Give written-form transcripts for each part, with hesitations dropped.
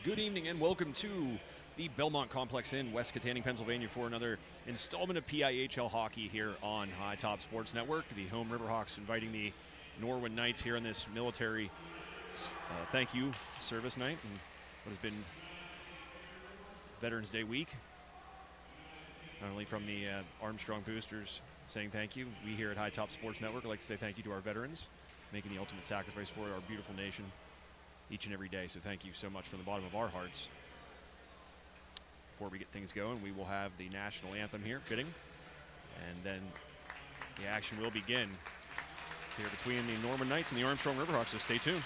Good evening and welcome to the Belmont Complex in West Kittanning, Pennsylvania for another installment of PIHL hockey here on High Top Sports Network. The home Riverhawks inviting the Norwin Knights here on this military thank you service night and what has been Veterans Day week. Not only from the Armstrong boosters saying thank you, we here at High Top Sports Network would like to say thank you to our veterans, making the ultimate sacrifice for our beautiful nation each and every day. So thank you so much from the bottom of our hearts. Before we get things going, we will have the national anthem here, fitting, and then the action will begin here between the Norwin Knights and the Armstrong Riverhawks, so stay tuned.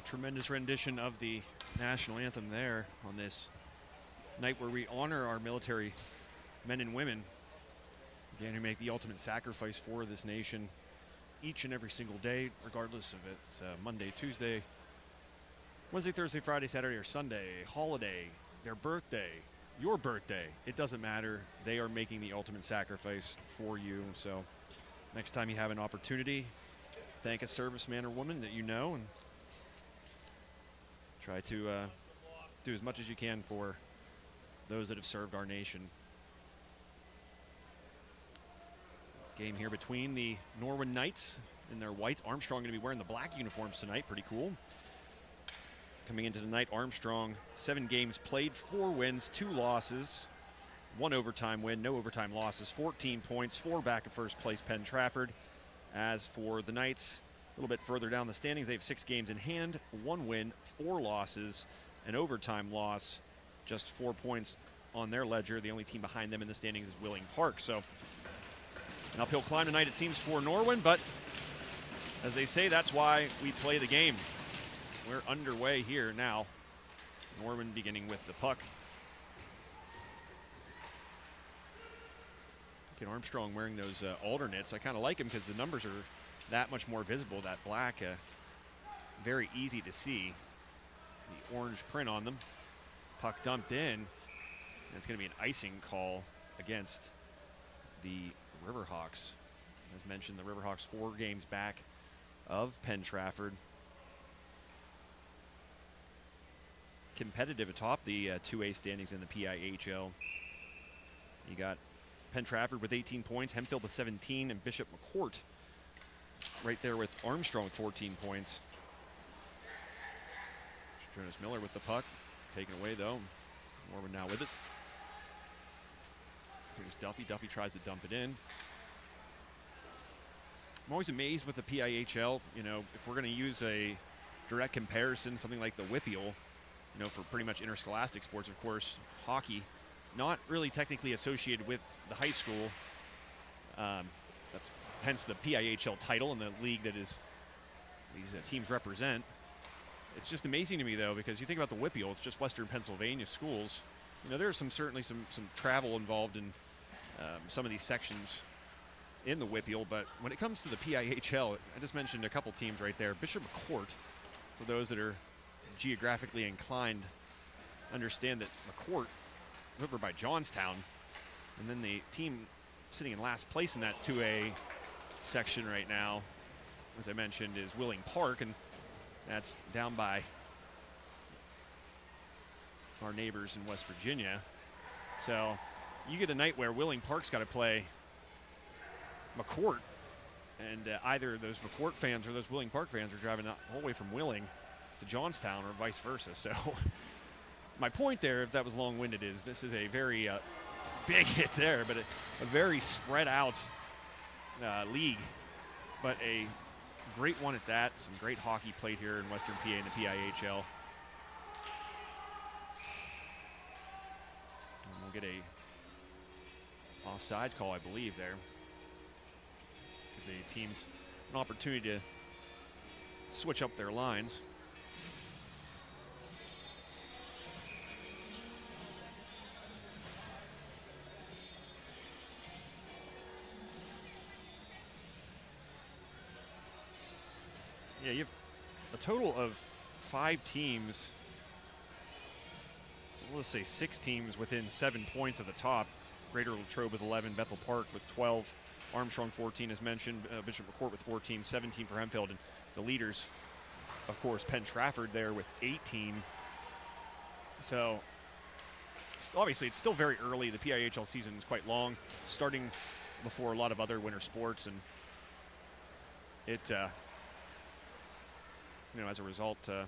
Tremendous rendition of the national anthem there on this night where we honor our military men and women, again, who make the ultimate sacrifice for this nation each and every single day, regardless of it's Monday, Tuesday, Wednesday, Thursday, Friday, Saturday, or Sunday, holiday, their birthday, your birthday. It doesn't matter. They are making the ultimate sacrifice for you. So next time you have an opportunity, thank a serviceman or woman that you know and try to do as much as you can for those that have served our nation. Game here between the Norwin Knights in their white. Armstrong going to be wearing the black uniforms tonight. Pretty cool. Coming into tonight, Armstrong, 7 games played, 4 wins, 2 losses, 1 overtime win, no overtime losses, 14 points, 4 back at first place, Penn Trafford. As for the Knights, a little bit further down the standings, they have 6 games in hand, 1 win, 4 losses, an overtime loss, just 4 points on their ledger. The only team behind them in the standings is Willing Park. So An uphill climb tonight, it seems, for Norwin, but as they say, that's why we play the game. We're underway here now. Norwin beginning with the puck. Get Armstrong wearing those alternates. I kind of like him because the numbers are that much more visible. That black, very easy to see. The orange print on them. Puck dumped in. And it's going to be an icing call against the Riverhawks. As mentioned, the Riverhawks 4 games back of Penn Trafford. Competitive atop the 2A standings in the PIHL. You got Penn Trafford with 18 points, Hempfield with 17, and Bishop McCourt right there with Armstrong with 14 points. Jonas Miller with the puck. Taken away, though. Norwin now with it. Here's Duffy. Duffy tries to dump it in. I'm always amazed with the PIHL. You know, if we're going to use a direct comparison, something like the Whippeal, you know, for pretty much interscholastic sports, of course, hockey, not really technically associated with the high school. That's hence the PIHL title and the league that is these teams represent. It's just amazing to me, though, because you think about the Whippeal, it's just Western Pennsylvania schools. You know, there's certainly some travel involved in some of these sections in the Whippeal, but when it comes to the PIHL, I just mentioned a couple teams right there. Bishop McCourt, for those that are geographically inclined, understand that McCourt is over by Johnstown, and then the team sitting in last place in that 2A section right now, as I mentioned, is Willing Park, and that's down by our neighbors in West Virginia. So you get a night where Willing Park's got to play McCourt, and either those McCourt fans or those Willing Park fans are driving the whole way from Willing to Johnstown or vice versa. So my point there, if that was long-winded, is this is a very big hit there, but a very spread out league, but a great one at that. Some great hockey played here in Western PA and the PIHL. And we'll get a offside call, I believe, there. Give the teams an opportunity to switch up their lines. Yeah, you have a total of 5 teams, let's say 6 teams within 7 points of the top. Greater Latrobe with 11, Bethel Park with 12, Armstrong 14 as mentioned, Bishop McCourt with 14, 17 for Hempfield, and the leaders, of course, Penn Trafford there with 18. So obviously it's still very early. The PIHL season is quite long, starting before a lot of other winter sports, and it you know, as a result, a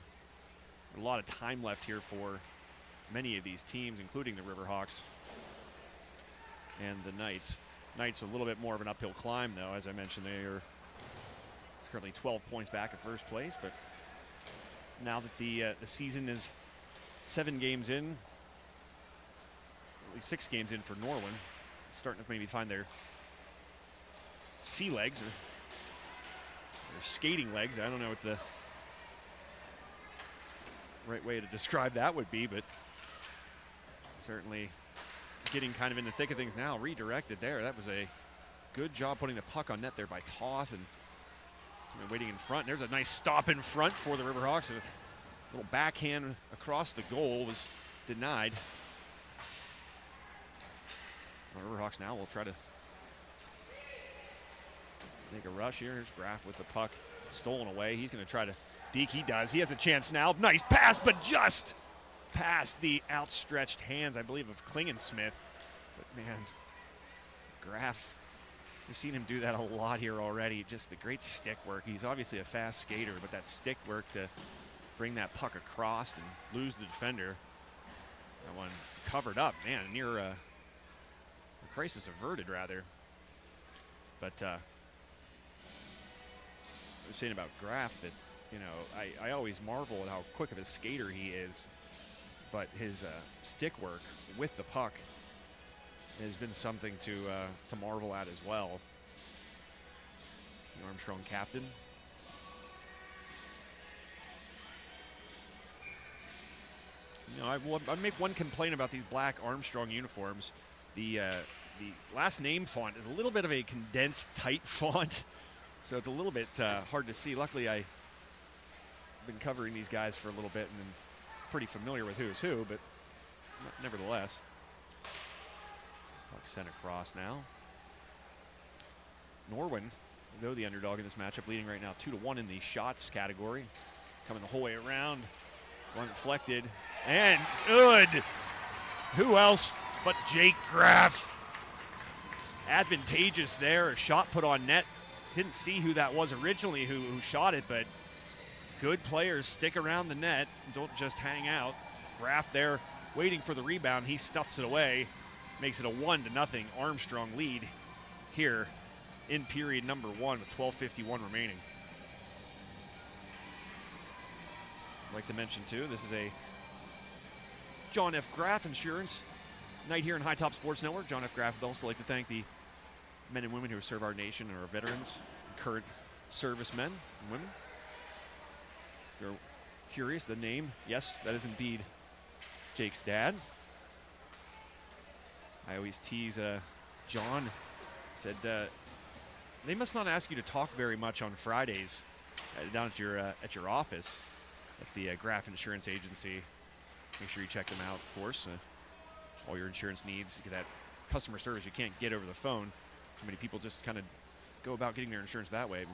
lot of time left here for many of these teams, including the Riverhawks and the Knights. Knights a little bit more of an uphill climb, though. As I mentioned, they are currently 12 points back at first place, but now that the season is 7 games in, at least 6 games in for Norwin, starting to maybe find their sea legs or their skating legs. I don't know what the right way to describe that would be, but certainly getting kind of in the thick of things now. Redirected there. That was a good job putting the puck on net there by Toth, and somebody waiting in front. There's a nice stop in front for the Riverhawks. A little backhand across the goal was denied. The Riverhawks now will try to make a rush here. Here's Graff with the puck stolen away. He's going to try to deke. He does. He has a chance now. Nice pass, but just past the outstretched hands, I believe, of Klingensmith. But man, Graff, we've seen him do that a lot here already. Just the great stick work. He's obviously a fast skater, but that stick work to bring that puck across and lose the defender. That one covered up, man, near a crisis averted, rather. But I was saying about Graff that, you know, I always marvel at how quick of a skater he is, but his stick work with the puck has been something to marvel at as well. the Armstrong captain. You know, I make one complaint about these black Armstrong uniforms. The last name font is a little bit of a condensed, tight font, so it's a little bit hard to see. Luckily, I've been covering these guys for a little bit and I'm pretty familiar with who's who, but nevertheless. Puck sent across now. Norwin, though the underdog in this matchup, leading right now 2-1 in the shots category. Coming the whole way around. One deflected. And good. Who else but Jake Graff? Advantageous there. A shot put on net. Didn't see who that was originally who shot it, but good players stick around the net. Don't just hang out. Graff there waiting for the rebound. He stuffs it away. Makes it a 1-0 Armstrong lead here in period number 1 with 12:51 remaining. I'd like to mention too, this is a John F. Graff Insurance night here in High Top Sports Network. John F. Graff would also like to thank the men and women who serve our nation and our veterans, and current servicemen and women. If you're curious, the name, yes, that is indeed Jake's dad. I always tease John, said, they must not ask you to talk very much on Fridays down at your office at the Graff Insurance Agency. Make sure you check them out, of course. All your insurance needs, get that customer service you can't get over the phone. Too many people just kind of go about getting their insurance that way.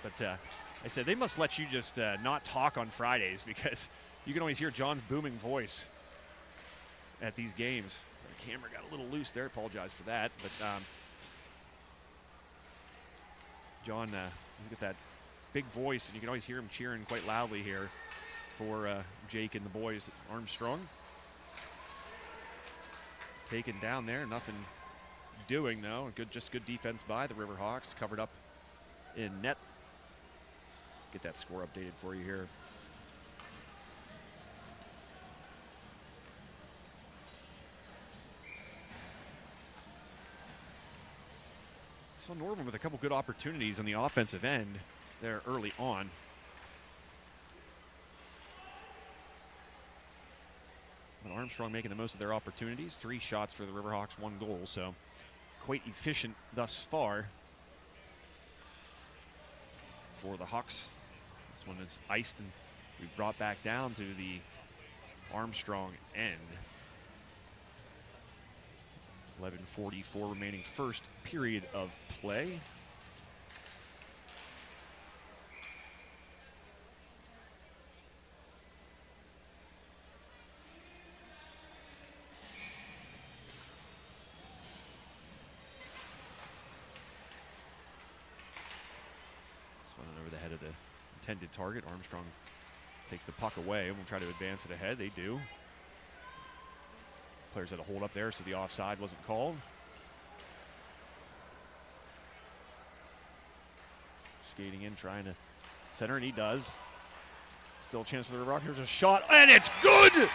But I said, they must let you just not talk on Fridays because you can always hear John's booming voice at these games. So the camera got a little loose there. Apologize for that. But John, he's got that big voice, and you can always hear him cheering quite loudly here for Jake and the boys at Armstrong. Taken down there, nothing doing though. Just good defense by the Riverhawks, covered up in net. Get that score updated for you here. So Norwin with a couple good opportunities on the offensive end there early on. But Armstrong making the most of their opportunities. 3 shots for the Riverhawks, 1 goal, so quite efficient thus far for the Hawks. This one is iced and we brought back down to the Armstrong end. 11:44 remaining first period of play. Over the head of the intended target. Armstrong takes the puck away and will try to advance it ahead. They do. Players had a hold up there, so the offside wasn't called. Skating in, trying to center, and he does. Still a chance for the Riverhawks. Here's a shot, and it's good!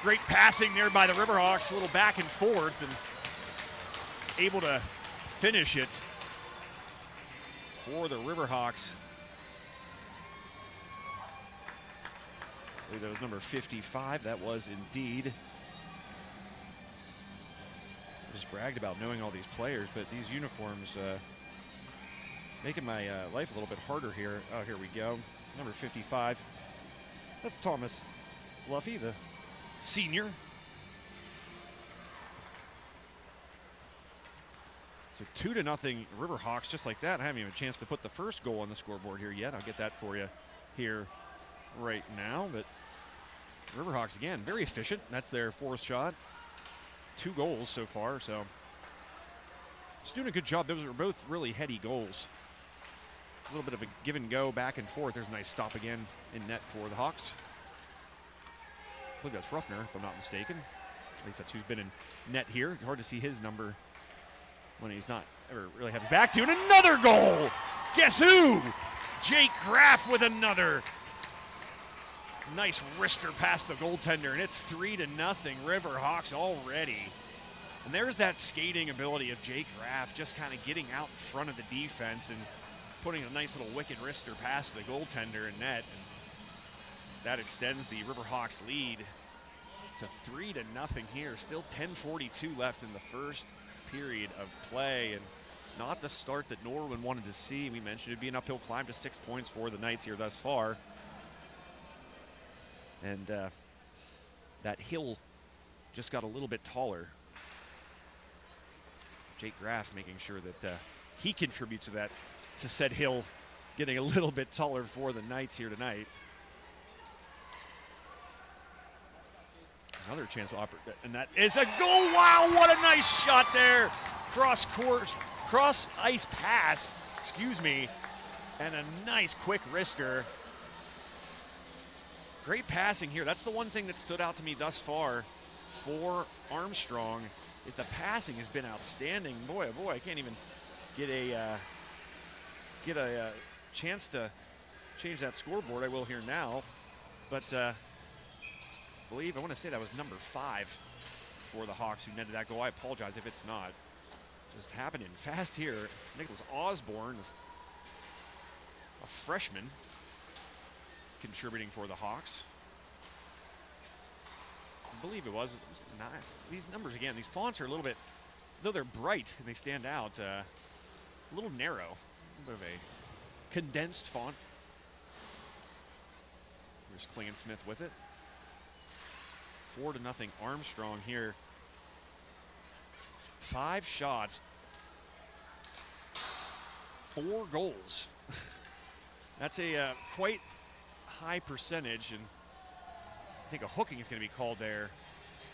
Great passing there by the Riverhawks. A little back and forth, and able to finish it for the Riverhawks. I believe that was number 55. That was indeed. Just bragged about knowing all these players, but these uniforms making my life a little bit harder here. Oh, here we go. Number 55. That's Thomas Luffy, the senior. So 2-0 Riverhawks, just like that. I haven't even a chance to put the first goal on the scoreboard here yet. I'll get that for you here right now. But Riverhawks, again, very efficient. That's their 4th shot. 2 goals so far, so just doing a good job. Those were both really heady goals. A little bit of a give and go back and forth. There's a nice stop again in net for the Hawks. I believe that's Ruffner, if I'm not mistaken. At least that's who's been in net here. Hard to see his number when he's not ever really had his back to. And another goal! Guess who? Jake Graff with another. Nice wrister past the goaltender, and it's 3-0 Riverhawks already. And there's that skating ability of Jake Graff, just kind of getting out in front of the defense and putting a nice little wicked wrister past the goaltender and net. And that extends the Riverhawks lead to 3-0 here. Still 10:42 left in the first period of play, and not the start that Norwin wanted to see. We mentioned it'd be an uphill climb to 6 points for the Knights here thus far. And that hill just got a little bit taller. Jake Graff making sure that he contributes to that, to said hill getting a little bit taller for the Knights here tonight. Another chance to operate, and that is a goal. Wow, what a nice shot there. Cross ice pass, excuse me, and a nice quick wrister. Great passing here. That's the one thing that stood out to me thus far for Armstrong, is the passing has been outstanding. Boy, oh boy, I can't even get a chance to change that scoreboard. I will here now, but I want to say that was number 5 for the Hawks who netted that goal. I apologize if it's not. Just happening fast here. Nicholas Osborne, a freshman, contributing for the Hawks. I believe it was 9. These numbers, again, these fonts are a little bit, though they're bright and they stand out, a little narrow. A little bit of a condensed font. Here's Klingensmith with it. 4-0 Armstrong here. 5 shots, 4 goals. That's a quite high percentage, and I think a hooking is going to be called there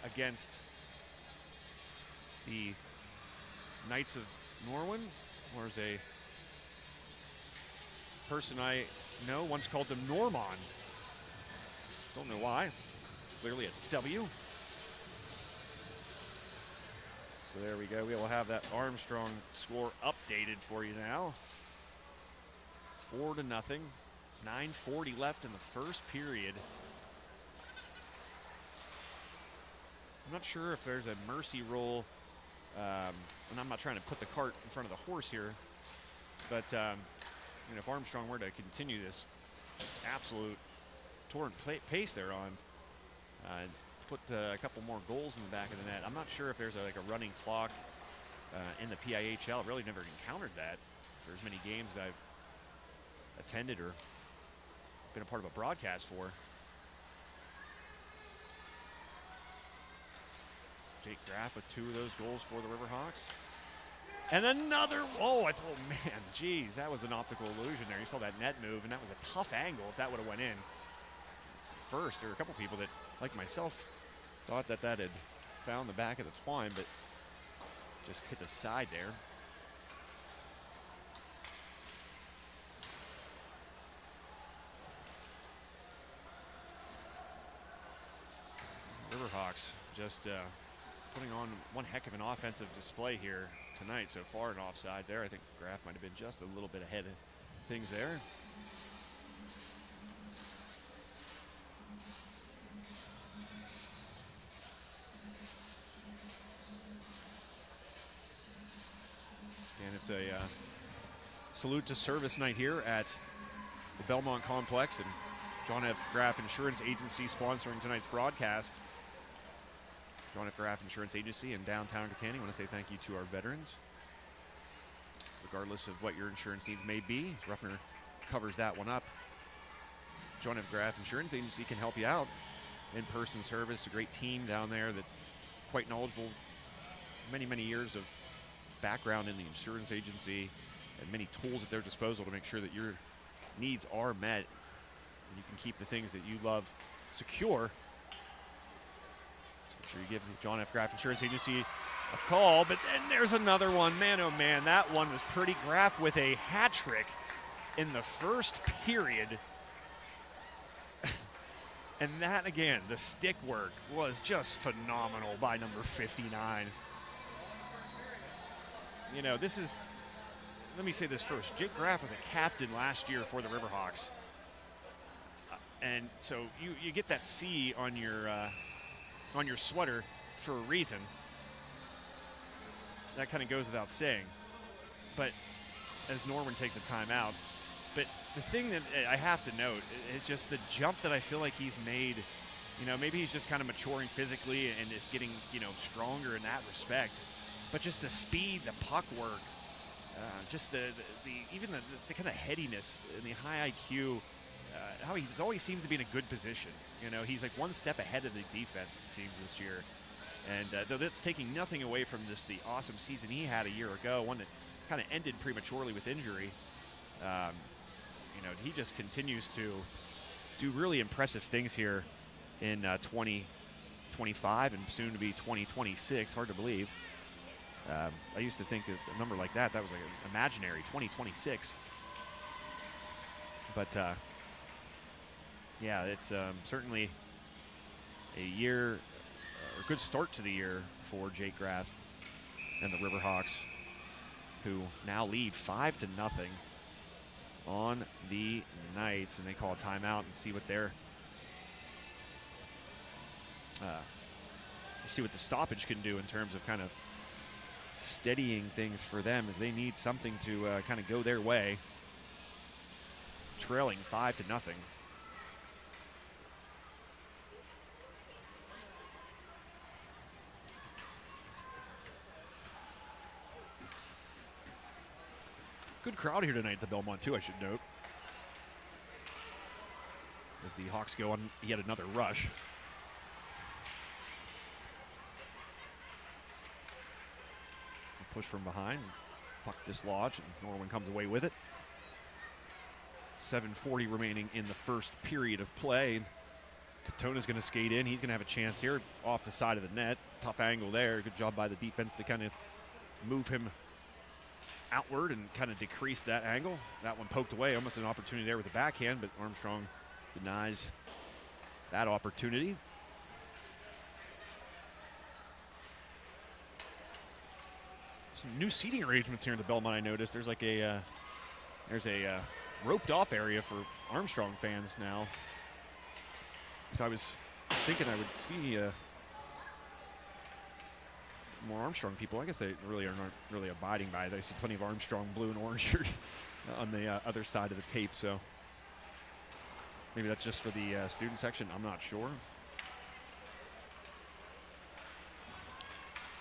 against the Knights of Norwin. There's a person I know once called them Normon. Don't know why. Clearly a W. So there we go. We will have that Armstrong score updated for you now. 4-0. 9:40 left in the first period. I'm not sure if there's a mercy rule, and I'm not trying to put the cart in front of the horse here, but if Armstrong were to continue this absolute torrent pace they're on, and put a couple more goals in the back of the net, I'm not sure if there's a running clock in the PIHL. I've really never encountered that for as many games as I've attended or been a part of a broadcast for. Jake Graff with 2 of those goals for the Riverhawks. And another, man, geez, that was an optical illusion there. You saw that net move, and that was a tough angle if that would have went in. First, there were a couple people that, like myself, thought that had found the back of the twine, but just hit the side there. Riverhawks just putting on one heck of an offensive display here tonight so far. An offside there. I think Graff might have been just a little bit ahead of things there. And it's a salute to service night here at the Belmont Complex, and John F. Graff Insurance Agency sponsoring tonight's broadcast. John F. Graff Insurance Agency in downtown Katanning. I want to say thank you to our veterans. Regardless of what your insurance needs may be, Ruffner covers that one up. John F. Graff Insurance Agency can help you out. In-person service, a great team down there that quite knowledgeable. Many, many years of background in the insurance agency and many tools at their disposal to make sure that your needs are met and you can keep the things that you love secure. So make sure you give John F. Graff Insurance Agency a call. But then there's another one. Man, oh man, that one was pretty. Graff with a hat trick in the first period. And that, again, the stick work was just phenomenal by number 59. You know, this is, let me say this first. Jake Graff was a captain last year for the Riverhawks. And so you get that C on your sweater for a reason. that kind of goes without saying. But as Norwin takes a timeout, but the thing that I have to note is just the jump that I feel like he's made. You know, maybe he's just kind of maturing physically and is getting, you know, stronger in that respect. But just the speed, the puck work, just the kind of headiness and the high IQ, how he always seems to be in a good position. You know, he's like one step ahead of the defense, it seems, this year. And though that's taking nothing away from just the awesome season he had a year ago, one that kind of ended prematurely with injury, you know, he just continues to do really impressive things here in 2025 and soon to be 2026. Hard to believe. I used to think that a number like that was like an imaginary 2026. But yeah, it's certainly a year, a good start to the year for Jake Graff and the Riverhawks, who now lead 5-0 on the Knights, and they call a timeout and see what they're see what the stoppage can do in terms of kind of steadying things for them, as they need something to kind of go their way, trailing 5-0. Good crowd here tonight at the Belmont, too, I should note, as the Hawks go on yet another rush. A push from behind, puck dislodged, and Norwin comes away with it. 7:40 remaining in the first period of play. Katona's going to skate in. He's going to have a chance here off the side of the net. Tough angle there. Good job by the defense to kind of move him outward and kind of decrease that angle. That one poked away, almost an opportunity there with the backhand, but Armstrong denies that opportunity. Some new seating arrangements here in the Belmont, I noticed. There's like a roped off area for Armstrong fans now. Because I was thinking I would see more Armstrong people. I guess they really aren't really abiding by it. I see plenty of Armstrong blue and orange shirt on the other side of the tape, so maybe that's just for the student section. I'm not sure.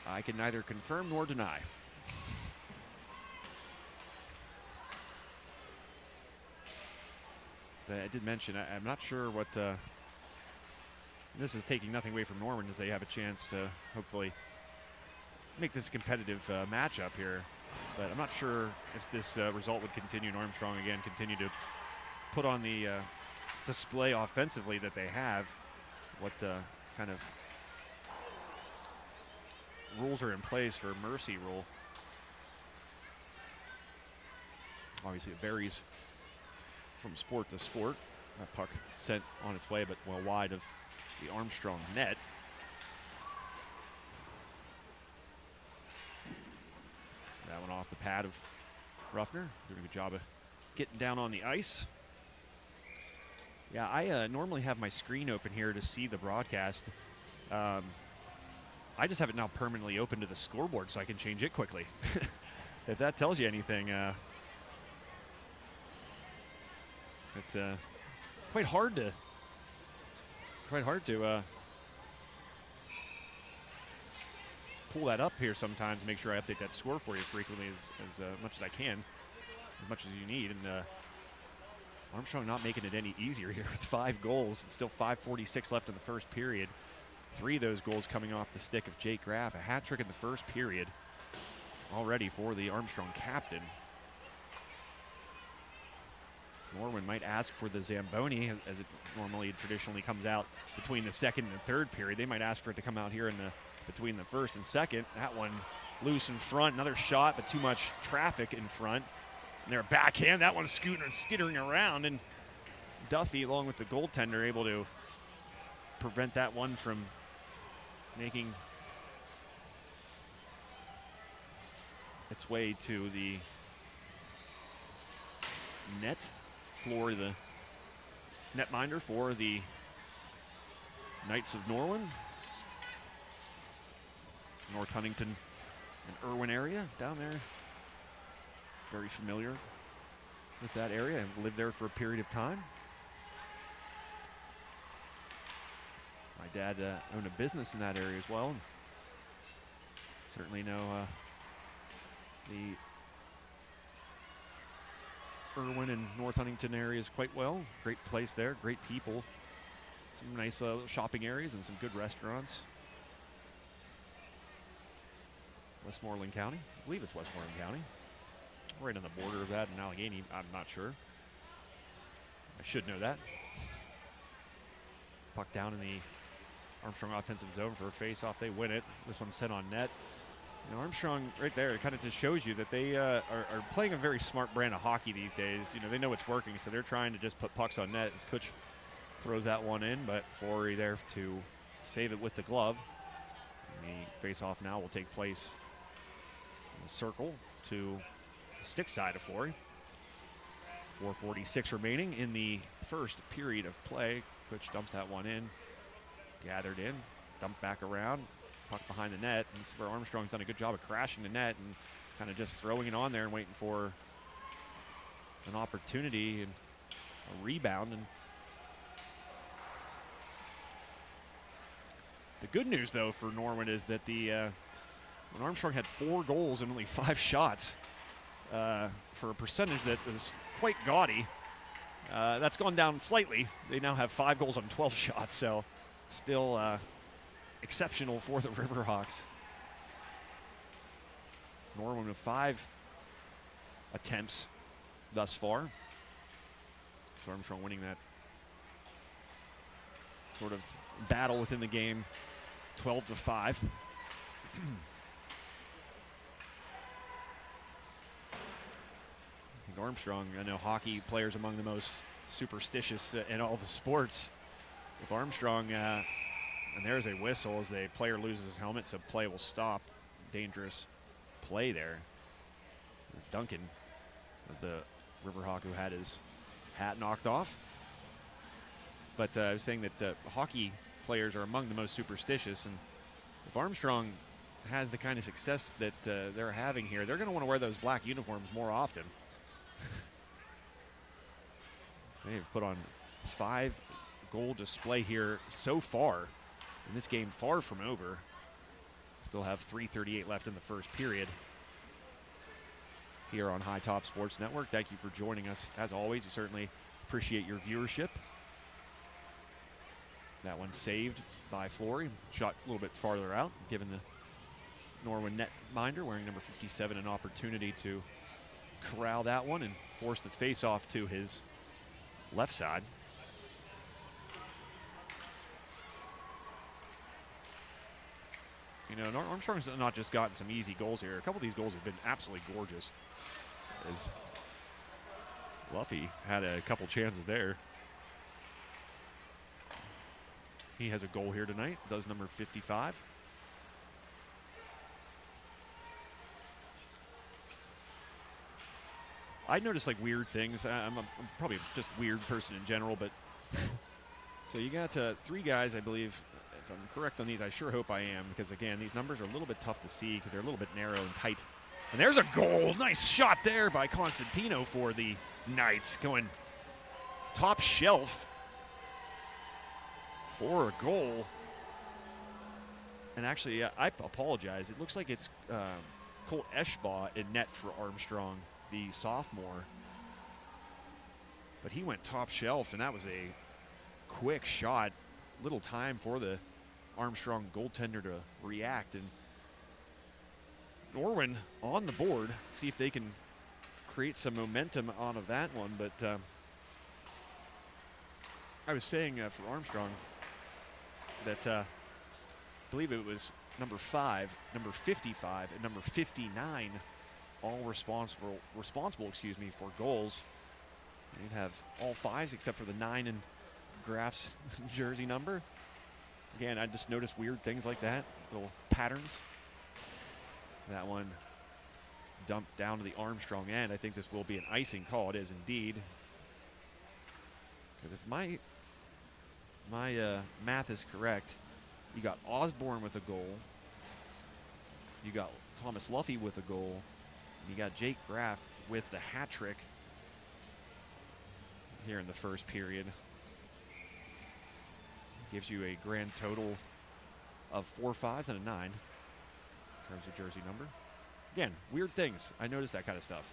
I can neither confirm nor deny. I did mention, I'm not sure what this is taking nothing away from Norwin, as they have a chance to hopefully make this a competitive matchup here. But I'm not sure if this result would continue, and Armstrong again continue to put on the display offensively that they have. What kind of rules are in place for mercy rule? Obviously, it varies from sport to sport. That puck sent on its way, but well wide of the Armstrong net. That one off the pad of Ruffner. Doing a good job of getting down on the ice. Yeah, I normally have my screen open here to see the broadcast. I just have it now permanently open to the scoreboard so I can change it quickly. If that tells you anything, it's quite hard to pull that up here sometimes and make sure I update that score for you frequently as much as I can, as much as you need. And Armstrong not making it any easier here with 5 goals. It's still 5:46 left in the first period. 3 of those goals coming off the stick of Jake Graff. A hat trick in the first period already for the Armstrong captain. Norwin might ask for the Zamboni, as it normally traditionally comes out between the second and the third period. They might ask for it to come out here in between the first and second. That one loose in front. Another shot, but too much traffic in front. And their backhand, that one scooting and skittering around. And Duffy, along with the goaltender, able to prevent that one from making its way to the net for the netminder for the Knights of Norwin. North Huntington and Irwin area down there. Very familiar with that area and lived there for a period of time. My dad owned a business in that area as well. And certainly know the Irwin and North Huntington areas quite well. Great place there, great people. Some nice shopping areas and some good restaurants. Westmoreland County, I believe it's Westmoreland County. Right on the border of that in Allegheny, I'm not sure. I should know that. Puck down in the Armstrong offensive zone for a face-off. They win it. This one's set on net. You know, Armstrong right there, it kind of just shows you that they are playing a very smart brand of hockey these days. You know, they know it's working, so they're trying to just put pucks on net. As Kutch throws that one in, but Flory there to save it with the glove. And the face-off now will take place in the circle to the stick side of Flory. 4:46 remaining in the first period of play. Kutch dumps that one in. Gathered in, dumped back around, puck behind the net. And this is where Armstrong's done a good job of crashing the net and kind of just throwing it on there and waiting for an opportunity and a rebound. And the good news, though, for Norwin is that when Armstrong had 4 goals and only 5 shots for a percentage that was quite gaudy, that's gone down slightly. They now have 5 goals on 12 shots, so still exceptional for the Riverhawks. Norwin with 5 attempts thus far. So Armstrong winning that sort of battle within the game, 12-5. I think Armstrong, I know hockey players among the most superstitious in all the sports. If Armstrong, and there's a whistle as the player loses his helmet, so play will stop. Dangerous play there. As Duncan was the Riverhawk who had his hat knocked off. But I was saying that hockey players are among the most superstitious, and if Armstrong has the kind of success that they're having here, they're going to want to wear those black uniforms more often. They've put on 5-goal display here so far in this game, far from over. Still have 3:38 left in the first period here on High Top Sports Network. Thank you for joining us. As always, we certainly appreciate your viewership. That one saved by Flory. Shot a little bit farther out, giving the Norwin netminder wearing number 57 an opportunity to corral that one and force the face-off to his left side. You know, Armstrong's not just gotten some easy goals here. A couple of these goals have been absolutely gorgeous. As Luffy had a couple chances there. He has a goal here tonight, does number 55. I notice like weird things. I'm probably just weird person in general, but so you got 3 guys, I believe. If I'm correct on these, I sure hope I am, because again, these numbers are a little bit tough to see because they're a little bit narrow and tight. And there's a goal. Nice shot there by Constantino for the Knights, going top shelf for a goal. And actually, I apologize. It looks like it's Colt Eschbaugh in net for Armstrong, the sophomore. But he went top shelf, and that was a quick shot. Little time for the Armstrong goaltender to react. And Norwin on the board. See if they can create some momentum out of that one. But I was saying for Armstrong that I believe it was number 5, number 55, and number 59 all responsible for goals. You'd have all 5s except for the 9 in Graf's jersey number. Again, I just noticed weird things like that, little patterns. That one dumped down to the Armstrong end. I think this will be an icing call. It is indeed. Because if my math is correct, you got Osborne with a goal. You got Thomas Luffy with a goal. You got Jake Graff with the hat trick here in the first period. Gives you a grand total of 4 5s and a 9 in terms of jersey number. Again, weird things. I notice that kind of stuff.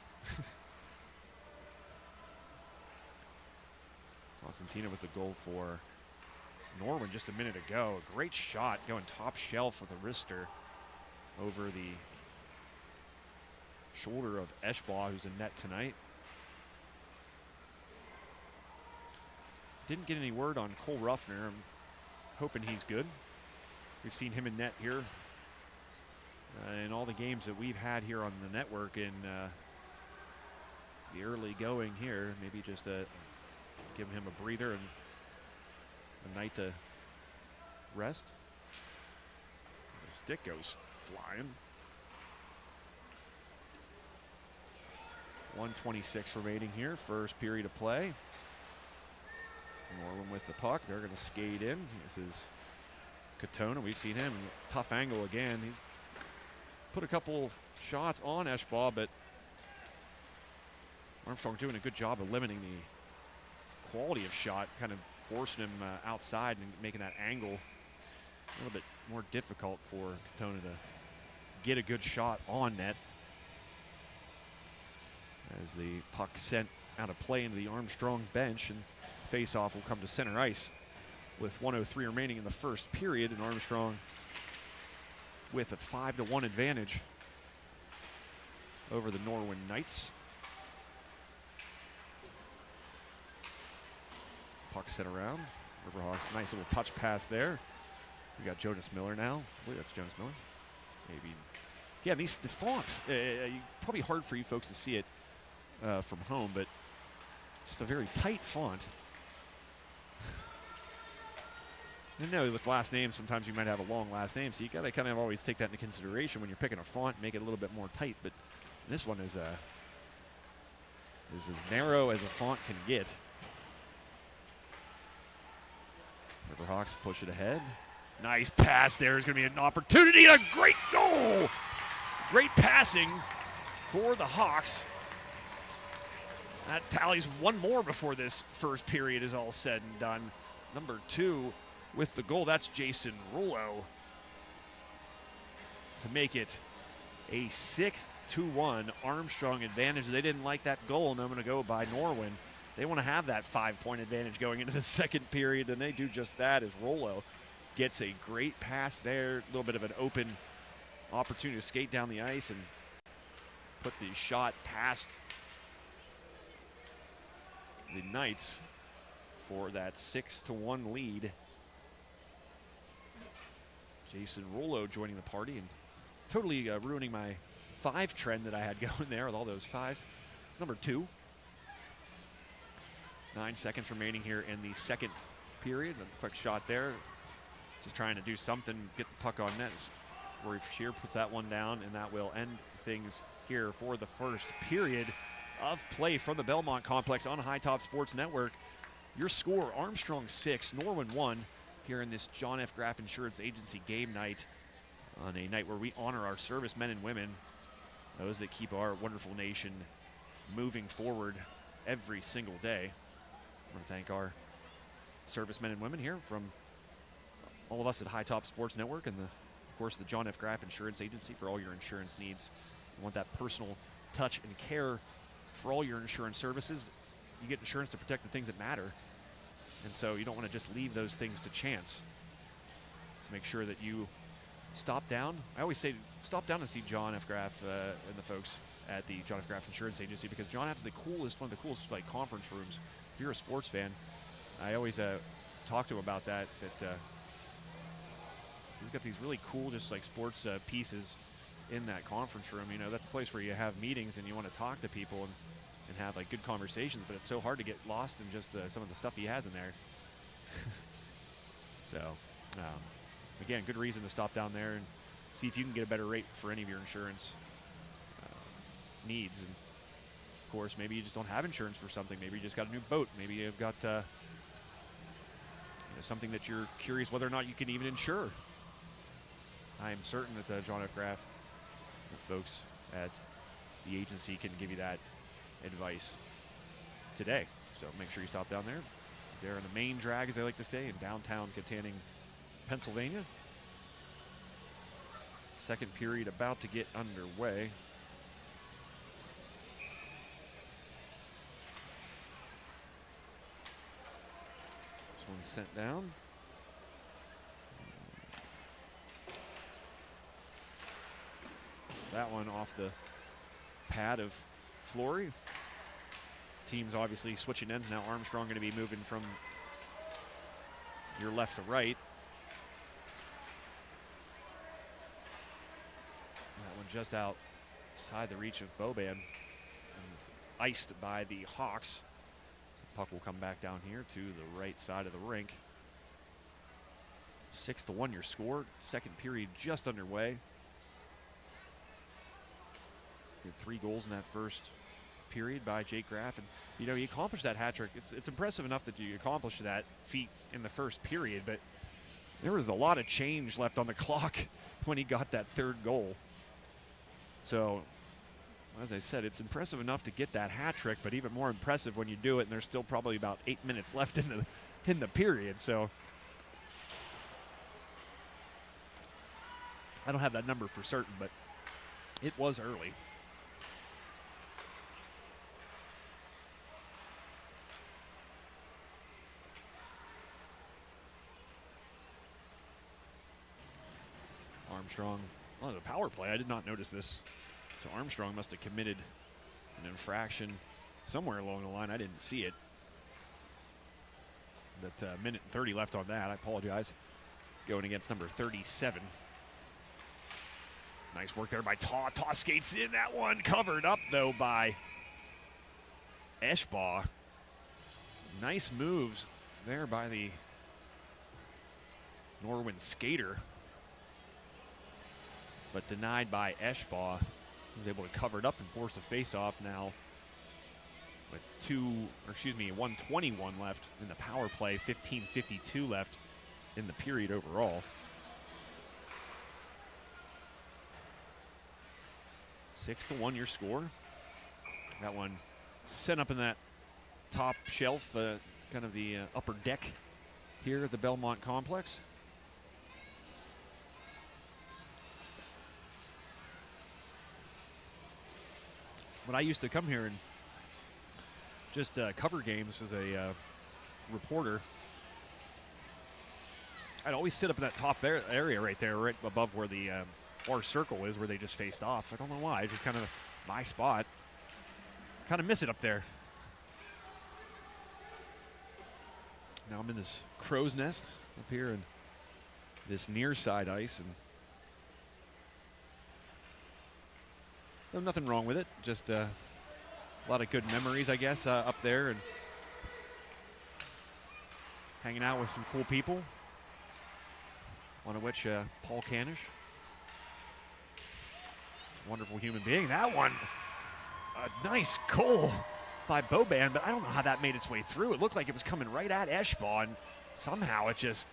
Constantina with the goal for Norwin just a minute ago. A great shot going top shelf with a wrister over the shoulder of Eschbaugh, who's in net tonight. Didn't get any word on Cole Ruffner. I'm hoping he's good. We've seen him in net here in all the games that we've had here on the network in the early going here. Maybe just giving him a breather and a night to rest. The stick goes flying. 1:26 remaining here, first period of play. Norwin with the puck. They're going to skate in. This is Katona. We've seen him. Tough angle again. He's put a couple shots on Eschbaugh, but Armstrong doing a good job of limiting the quality of shot, kind of forcing him outside and making that angle a little bit more difficult for Katona to get a good shot on net. As the puck sent out of play into the Armstrong bench, and face-off will come to center ice with 1:03 remaining in the first period, and Armstrong with a 5-1 advantage over the Norwin Knights. Puck sent around. Riverhawks, nice little touch pass there. We got Jonas Miller now. I believe that's Jonas Miller. Maybe. Yeah, the font, probably hard for you folks to see it from home, but just a very tight font. I know with last names, sometimes you might have a long last name, so you got to kind of always take that into consideration when you're picking a font, make it a little bit more tight. But this one is as narrow as a font can get. Riverhawks push it ahead. Nice pass there. There's going to be an opportunity and a great goal. Great passing for the Hawks. That tallies one more before this first period is all said and done. Number 2 with the goal. That's Jason Rullo to make it a 6-1 Armstrong advantage. They didn't like that goal, and I'm going to go by Norwin. They want to have that 5-point advantage going into the second period, and they do just that as Rullo gets a great pass there. A little bit of an open opportunity to skate down the ice and put the shot past the Knights for that 6-1 lead. Jason Rullo joining the party and totally ruining my 5 trend that I had going there with all those 5s. It's number 2. 9 seconds remaining here in the second period. A quick shot there. Just trying to do something, get the puck on net. Rory Shear puts that one down, and that will end things here for the first period of play from the Belmont Complex on High Top Sports Network. Your score, Armstrong 6, Norwin 1, here in this John F. Graff Insurance Agency game night, on a night where we honor our servicemen and women, those that keep our wonderful nation moving forward every single day. I want to thank our servicemen and women here from all of us at High Top Sports Network and, of course, the John F. Graff Insurance Agency for all your insurance needs. You want that personal touch and care for all your insurance services. You get insurance to protect the things that matter, and so you don't want to just leave those things to chance. So make sure that you stop down. I always say stop down and see John F. Graff and the folks at the John F. Graff Insurance Agency, because John F. is one of the coolest conference rooms. If you're a sports fan, I always talk to him about that. He's got these really cool, just like sports pieces in that conference room. You know, that's a place where you have meetings and you want to talk to people and have like good conversations, but it's so hard to get lost in just some of the stuff he has in there. So, again, good reason to stop down there and see if you can get a better rate for any of your insurance needs. And of course, maybe you just don't have insurance for something. Maybe you just got a new boat. Maybe you've got something that you're curious whether or not you can even insure. I am certain that John F. Graff The folks at the agency can give you that advice today. So make sure you stop down there. They're in the main drag, as I like to say, in downtown Katanning, Pennsylvania. Second period about to get underway. This one's sent down. That one off the pad of Flory. Teams obviously switching ends now. Armstrong going to be moving from your left to right. That one just outside the reach of Boban. And iced by the Hawks. The puck will come back down here to the right side of the rink. 6-1 your score. Second period just underway. He had 3 goals in that first period by Jake Graff. And, you know, he accomplished that hat trick. It's impressive enough that you accomplished that feat in the first period, but there was a lot of change left on the clock when he got that third goal. So, as I said, it's impressive enough to get that hat trick, but even more impressive when you do it and there's still probably about 8 minutes left in the period. So, I don't have that number for certain, but it was early. Armstrong, oh, the power play, I did not notice this. So Armstrong must have committed an infraction somewhere along the line. I didn't see it. But a minute and 30 left on that. I apologize. It's going against number 37. Nice work there by Taw. Taw skates in. That one covered up, though, by Eschbaugh. Nice moves there by the Norwin skater. But denied by Eschbaugh. He was able to cover it up and force a face-off now with 1:21 left in the power play, 15:52 left in the period overall. 6-1 your score. That one sent up in that top shelf, kind of the upper deck here at the Belmont Complex. When I used to come here and just cover games as a reporter, I'd always sit up in that top area right there, right above where the far circle is, where they just faced off. I don't know why. It's just kind of my spot. Kind of miss it up there. Now I'm in this crow's nest up here in this near side ice, and no, nothing wrong with it. Just a lot of good memories, I guess, up there, and hanging out with some cool people. One of which, Paul Canish. Wonderful human being. That one, a nice goal by Boban, but I don't know how that made its way through. It looked like it was coming right at Eschbaugh, and somehow it just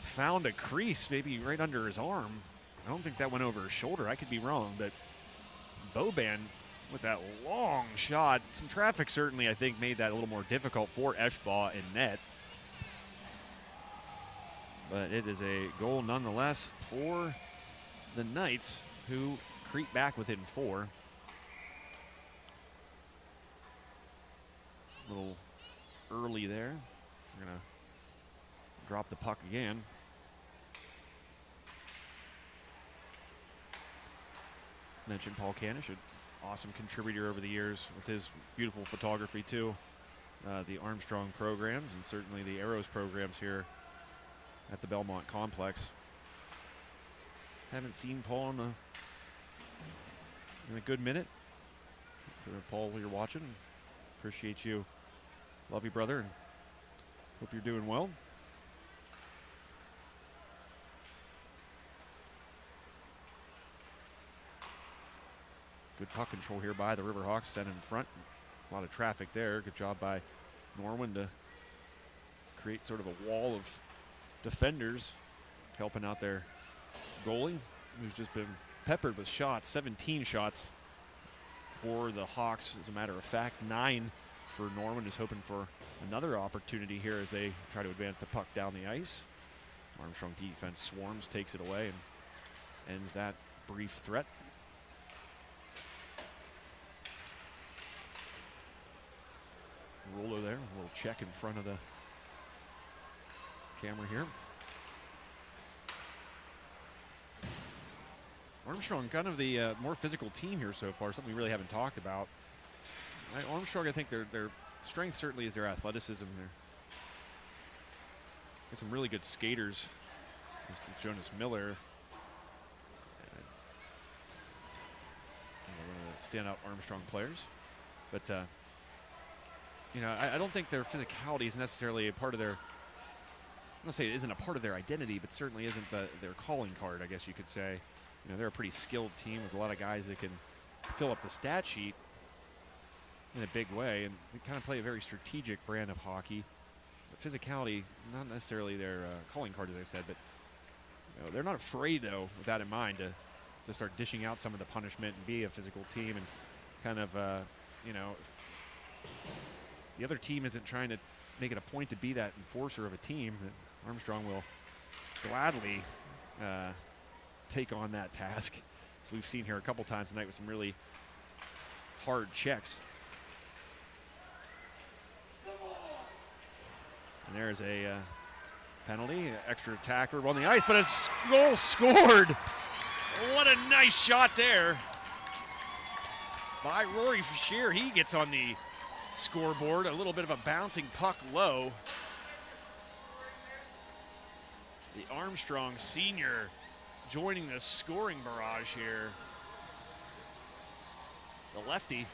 found a crease, maybe right under his arm. I don't think that went over his shoulder. I could be wrong, but Boban with that long shot. Some traffic certainly, I think, made that a little more difficult for Eschbaugh in net. But it is a goal nonetheless for the Knights, who creep back within 4. A little early there. We're going to drop the puck again. Mentioned Paul Canish, an awesome contributor over the years with his beautiful photography too. The Armstrong programs and certainly the Arrows programs here at the Belmont Complex. Haven't seen Paul in a good minute. For Paul, you're watching. Appreciate you. Love you, brother, and hope you're doing well. Good puck control here by the Riverhawks, set in front. A lot of traffic there. Good job by Norwin to create sort of a wall of defenders, helping out their goalie, who's just been peppered with shots, 17 shots for the Hawks. As a matter of fact, 9 for Norwin, who's hoping for another opportunity here as they try to advance the puck down the ice. Armstrong defense swarms, takes it away, and ends that brief threat. Rolo there, a little check in front of the camera here. Armstrong, kind of the more physical team here so far, something we really haven't talked about. Armstrong, I think their strength certainly is their athleticism. They're got some really good skaters. There's Jonas Miller. One of the standout Armstrong players. But, I don't think their physicality is necessarily a part of their, I'm going to say it isn't a part of their identity, but certainly isn't their calling card, I guess you could say. They're a pretty skilled team with a lot of guys that can fill up the stat sheet in a big way, and they kind of play a very strategic brand of hockey. But physicality, not necessarily their calling card, as I said, but they're not afraid, though, with that in mind, to start dishing out some of the punishment and be a physical team and kind of, the other team isn't trying to make it a point to be that enforcer of a team, that Armstrong will gladly take on that task, as we've seen here a couple times tonight with some really hard checks. And there's a penalty, extra attacker on the ice, but a goal scored. What a nice shot there by Rory Fisher. He gets on the scoreboard, a little bit of a bouncing puck low. The Armstrong senior joining the scoring barrage here. The lefty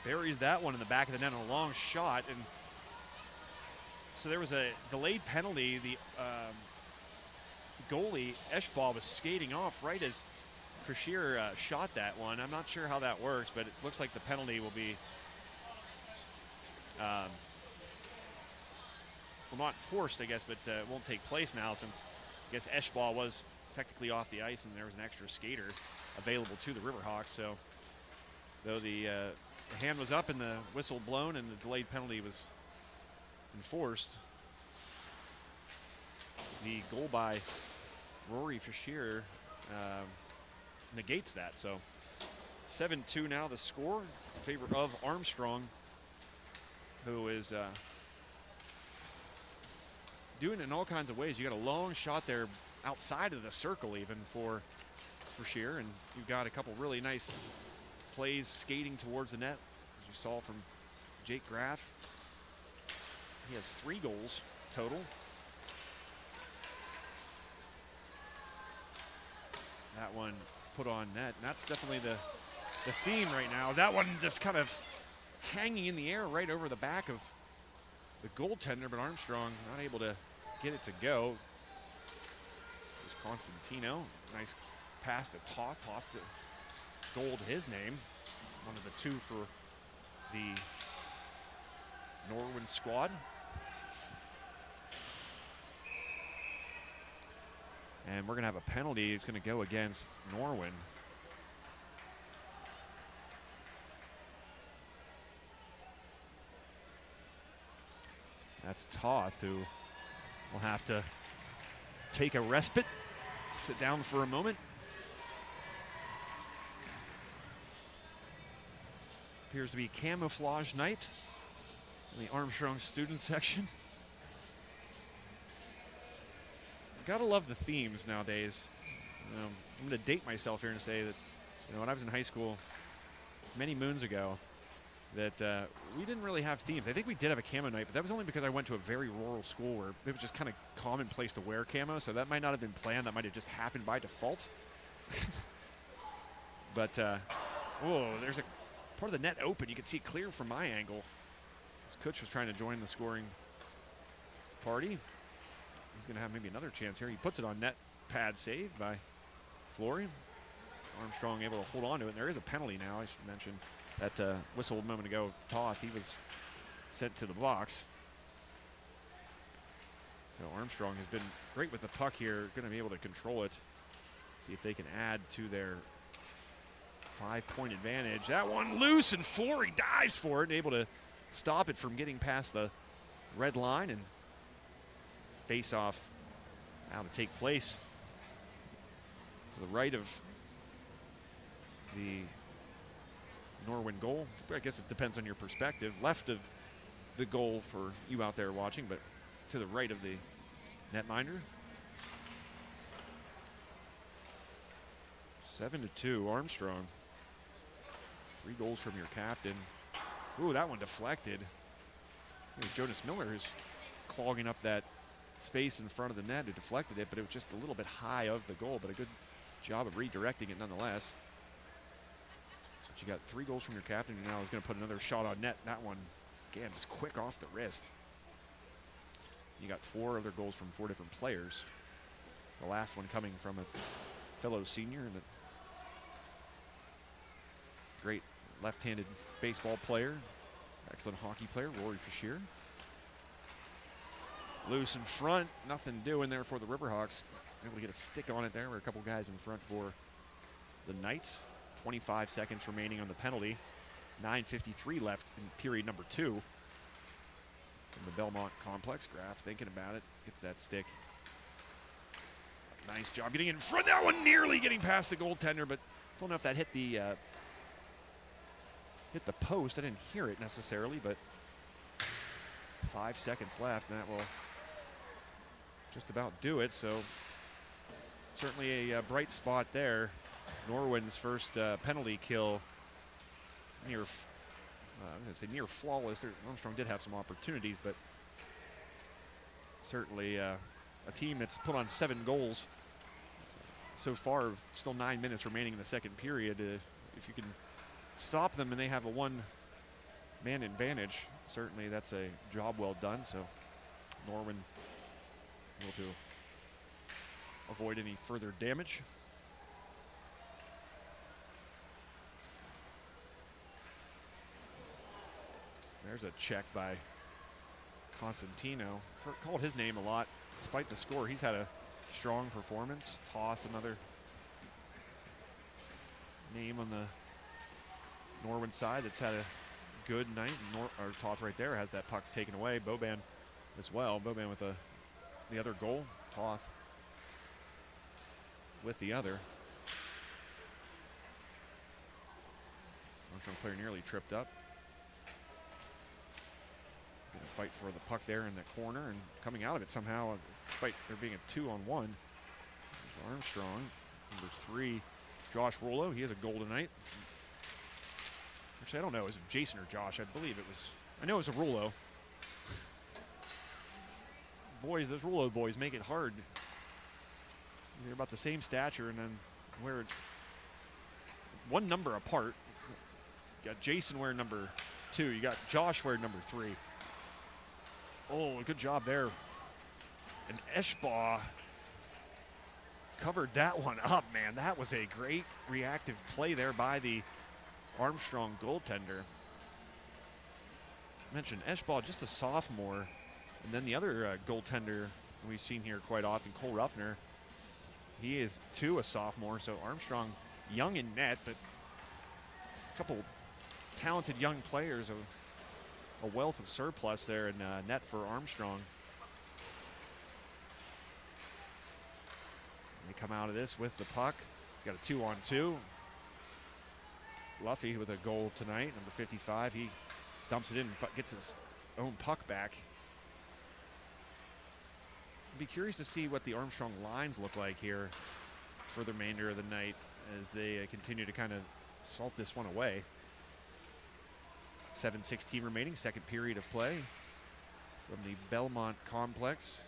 buries that one in the back of the net on a long shot. And so there was a delayed penalty. The goalie, Eschball, was skating off right as Fisher shot that one. I'm not sure how that works, but it looks like the penalty will be well, not forced, I guess, but it won't take place now, since I guess Eschball was technically off the ice and there was an extra skater available to the Riverhawks. So though the hand was up and the whistle blown and the delayed penalty was enforced, the goal by Rory Fisher negates that. So 7-2 now the score in favor of Armstrong, who is doing it in all kinds of ways. You got a long shot there outside of the circle even for Fisher, and you've got a couple really nice plays skating towards the net, as you saw from Jake Graff. He has 3 goals total. That one put on net, and that's definitely the theme right now. That one just kind of hanging in the air right over the back of the goaltender, but Armstrong not able to get it to go. There's Constantino. Nice pass to Toth. Toth to gold his name. One of the 2 for the Norwin squad. And we're going to have a penalty. It's going to go against Norwin. That's Toth, who will have to take a respite, sit down for a moment. Appears to be camouflage night in the Armstrong student section. Gotta love the themes nowadays. I'm going to date myself here and say that when I was in high school many moons ago, that we didn't really have themes. I think we did have a camo night, but that was only because I went to a very rural school where it was just kind of commonplace to wear camo, so that might not have been planned. That might have just happened by default. But, there's a part of the net open. You can see it clear from my angle. As Kutch was trying to join the scoring party. He's going to have maybe another chance here. He puts it on net, pad saved by Flory. Armstrong able to hold on to it, and there is a penalty now. I should mention that whistle a moment ago, Toth, he was sent to the box. So Armstrong has been great with the puck here, going to be able to control it. See if they can add to their 5-point advantage. That one loose, and Flory dives for it, able to stop it from getting past the red line, and face-off now to take place to the right of the Norwin goal. I guess it depends on your perspective. Left of the goal for you out there watching, but to the right of the netminder. 7-2, Armstrong. 3 goals from your captain. Ooh, that one deflected. It was Jonas Miller who's clogging up that space in front of the net, who deflected it, but it was just a little bit high of the goal, but a good job of redirecting it nonetheless. But you got 3 goals from your captain, and now he's going to put another shot on net. That one, again, just quick off the wrist. You got 4 other goals from 4 different players. The last one coming from a fellow senior and a great left-handed baseball player, excellent hockey player, Rory Fisher. Loose in front, nothing doing there for the Riverhawks. Able to get a stick on it there. We're a couple guys in front for the Knights. 25 seconds remaining on the penalty. 9:53 left in period number 2. In the Belmont complex. Graf thinking about it, gets that stick. Nice job getting in front. That one nearly getting past the goaltender, but don't know if that hit the post. I didn't hear it necessarily, but 5 seconds left, and that will just about do it. So certainly a bright spot there. Norwin's first penalty kill, I'm going to say near flawless. Armstrong did have some opportunities, but certainly a team that's put on 7 goals so far, still 9 minutes remaining in the second period. If you can stop them and they have a 1-man advantage, certainly that's a job well done. So Norwin able to avoid any further damage. There's a check by Constantino. Called his name a lot. Despite the score, he's had a strong performance. Toth, another name on the Norwin side that's had a good night. Toth right there has that puck taken away. Boban as well. Boban with the other goal. Toth with the other. Armstrong player nearly tripped up. Gonna fight for the puck there in the corner and coming out of it somehow, despite there being a 2-on-1. There's Armstrong. Number 3, Josh Rollo. He has a goal tonight. Actually, I don't know. Is it Jason or Josh? I believe it was. I know it was a Rollo. Boys, those Rollo boys make it hard. They're about the same stature, and then we're 1 number apart. You got Jason wearing number 2. You got Josh wearing number 3. Oh, good job there. And Eschbaugh covered that one up, man. That was a great reactive play there by the Armstrong goaltender. I mentioned Eschbaugh, just a sophomore. And then the other goaltender we've seen here quite often, Cole Ruffner, he is too a sophomore. So Armstrong young in net, but a couple talented young players, a wealth of surplus there in net for Armstrong. They come out of this with the puck. Got a 2-on-2. Luffy with a goal tonight, number 55. He dumps it in and gets his own puck back. I'd be curious to see what the Armstrong lines look like here for the remainder of the night as they continue to kind of salt this one away. 7:16 remaining, second period of play from the Belmont complex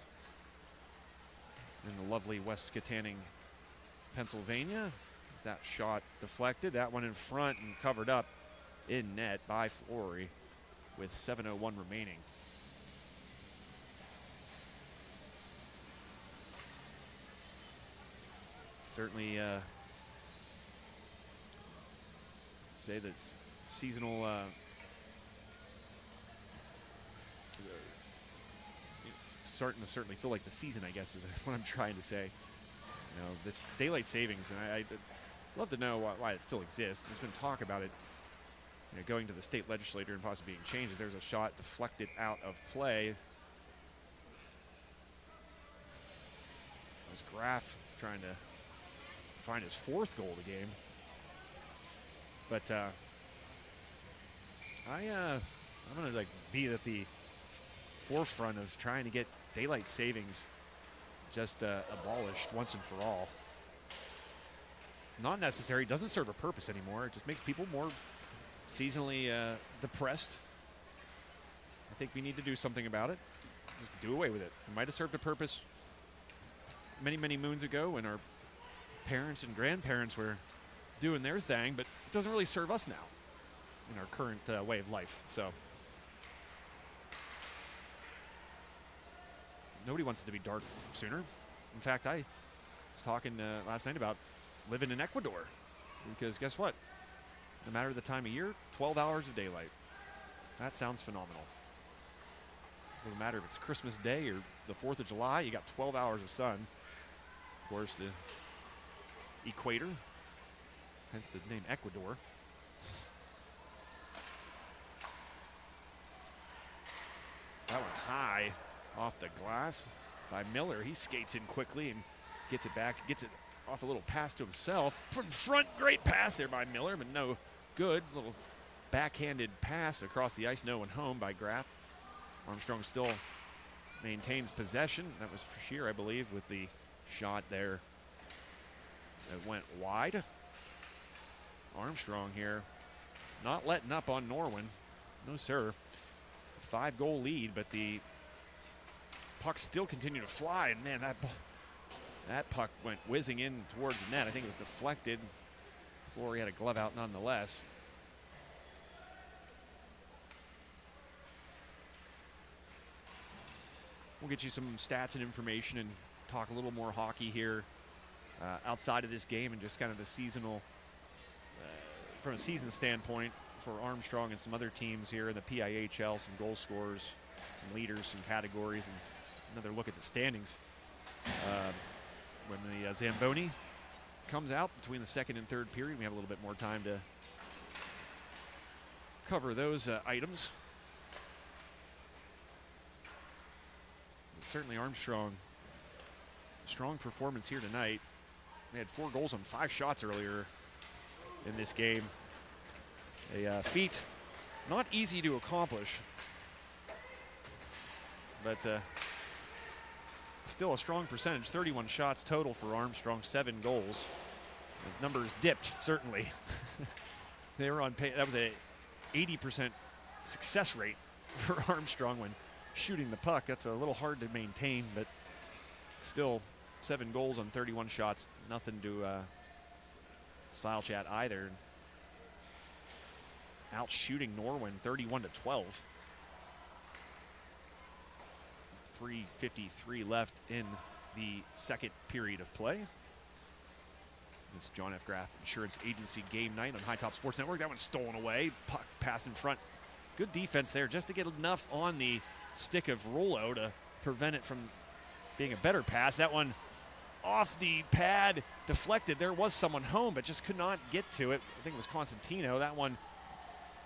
in the lovely West Katanning, Pennsylvania. That shot deflected, that one in front and covered up in net by Flory with 7:01 remaining. Certainly say that's seasonal starting to certainly feel like the season, I guess, is what I'm trying to say. this daylight savings, and I'd love to know why it still exists. There's been talk about it going to the state legislature and possibly being changed. There's a shot deflected out of play. That was Graff trying to find his 4th goal of the game. But I'm going to be at the forefront of trying to get daylight savings just abolished once and for all. Not necessary, doesn't serve a purpose anymore. It just makes people more seasonally depressed. I think we need to do something about it. Just do away with it. It might have served a purpose many, many moons ago when our parents and grandparents were doing their thing, but it doesn't really serve us now in our current way of life. So nobody wants it to be dark sooner. In fact, I was talking last night about living in Ecuador, because guess what? No matter the time of year, 12 hours of daylight. That sounds phenomenal. Doesn't matter if it's Christmas Day or the 4th of July, you got 12 hours of sun. Of course, the equator, hence the name Ecuador. That one high off the glass by Miller. He skates in quickly and gets it back, gets it off a little pass to himself. From front, great pass there by Miller, but no good. Little backhanded pass across the ice, no one home by Graff. Armstrong still maintains possession. That was for Shear, I believe, with the shot there that went wide. Armstrong here not letting up on Norwin. No, sir. 5-goal lead, but the pucks still continue to fly. And, man, that puck went whizzing in towards the net. I think it was deflected. Flory had a glove out nonetheless. We'll get you some stats and information and talk a little more hockey here outside of this game, and just kind of the seasonal, from a season standpoint for Armstrong and some other teams here in the PIHL, some goal scorers, some leaders, some categories, and another look at the standings. When the Zamboni comes out between the 2nd and 3rd period, we have a little bit more time to cover those items. But certainly Armstrong, strong performance here tonight. They had 4 goals on 5 shots earlier in this game. A feat not easy to accomplish, but still a strong percentage. 31 shots total for Armstrong, 7 goals. The numbers dipped, certainly. They were on pace. That was a 80% success rate for Armstrong when shooting the puck. That's a little hard to maintain, but still 7 goals on 31 shots. Nothing to slouch at either. Out shooting Norwin 31-12. 3:53 left in the 2nd period of play. It's John F. Graff Insurance Agency game night on High Top Sports Network. That one's stolen away. Puck pass in front. Good defense there just to get enough on the stick of Rollo to prevent it from being a better pass. That one off the pad, deflected. There was someone home, but just could not get to it. I think it was Constantino. That one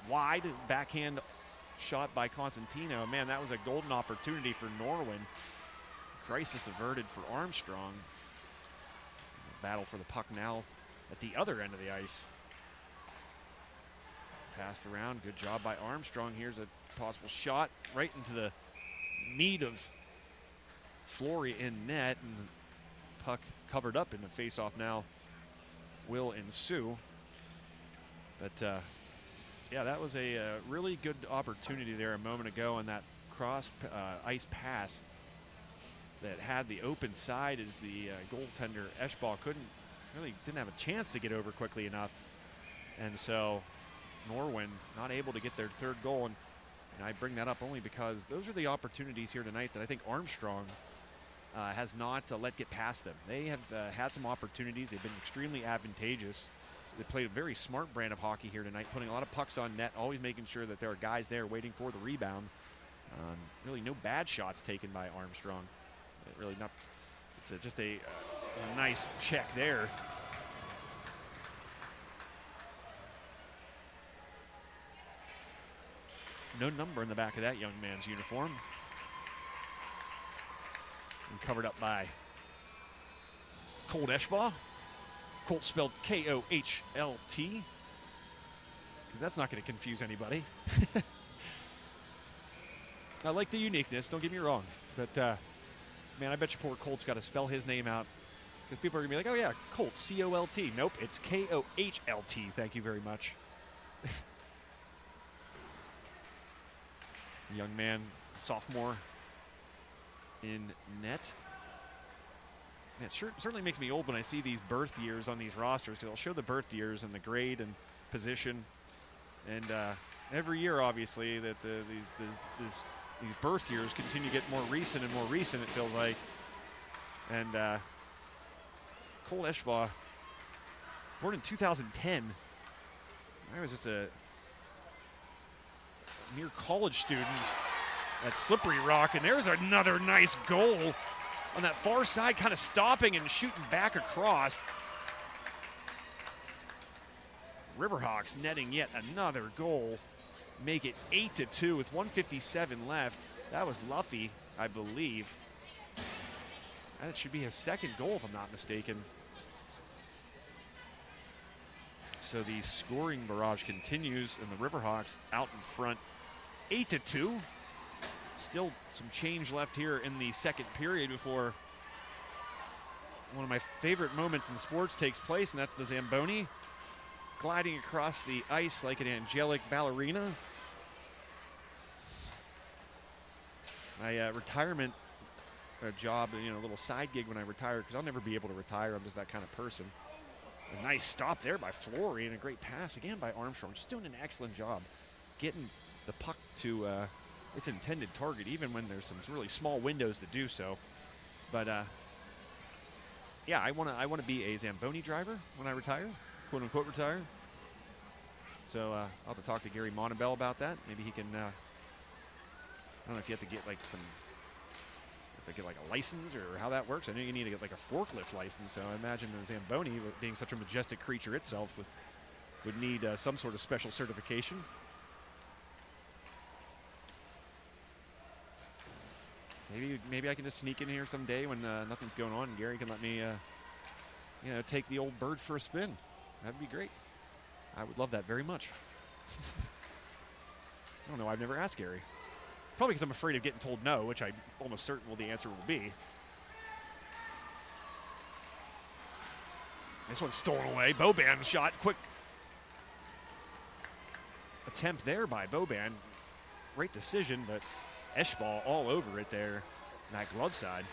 wide, backhand shot by Constantino. Man, that was a golden opportunity for Norwin. Crisis averted for Armstrong. Battle for the puck now at the other end of the ice. Passed around, good job by Armstrong. Here's a possible shot right into the meat of Flory in net, and the puck covered up in the face-off now will ensue. But yeah, that was a really good opportunity there a moment ago on that cross ice pass that had the open side as the goaltender Eschball didn't have a chance to get over quickly enough. And so Norwin not able to get their 3rd goal. And I bring that up only because those are the opportunities here tonight that I think Armstrong has not let get past them. They have had some opportunities. They've been extremely advantageous. They played a very smart brand of hockey here tonight, putting a lot of pucks on net, always making sure that there are guys there waiting for the rebound. Really no bad shots taken by Armstrong. It's It's just a nice check there. No number in the back of that young man's uniform. And covered up by Colt Eschbaugh. Colt spelled K-O-H-L-T. Because that's not going to confuse anybody. I like the uniqueness, don't get me wrong. But, man, I bet you poor Colt's got to spell his name out. Because people are going to be like, oh, yeah, Colt, C-O-L-T. Nope, it's K-O-H-L-T. Thank you very much. Young man, sophomore in net. Man, it certainly makes me old when I see these birth years on these rosters, because they'll show the birth years and the grade and position. And every year, obviously, that these birth years continue to get more recent and more recent, it feels like. And Colt Eschbaugh, born in 2010. I was just a mere college student at Slippery Rock, and there's another nice goal on that far side, kind of stopping and shooting back across. Riverhawks netting yet another goal, make it 8-2 with 1:57 left. That was Luffy, I believe. That should be his second goal, if I'm not mistaken. So the scoring barrage continues, and the Riverhawks out in front, 8-2. Still some change left here in the second period before one of my favorite moments in sports takes place, and that's the Zamboni gliding across the ice like an angelic ballerina. My retirement job, a little side gig when I retire, because I'll never be able to retire. I'm just that kind of person. A nice stop there by Flory, and a great pass again by Armstrong. Just doing an excellent job getting the puck to its intended target, even when there's some really small windows to do so. But yeah, I want to be a Zamboni driver when I retire, quote unquote retire. So I'll have to talk to Gary Montabell about that. Maybe he can. I don't know if you have to get like a license or how that works. I know you need to get like a forklift license. So I imagine the Zamboni, being such a majestic creature itself, would need some sort of special certification. Maybe I can just sneak in here someday when nothing's going on, and Gary can let me, take the old bird for a spin. That'd be great. I would love that very much. I don't know. I've never asked Gary. Probably because I'm afraid of getting told no, which I'm almost certain the answer will be. This one's stolen away. Boban shot. Quick attempt there by Boban. Great decision, but Eschbaugh all over it there. That glove side.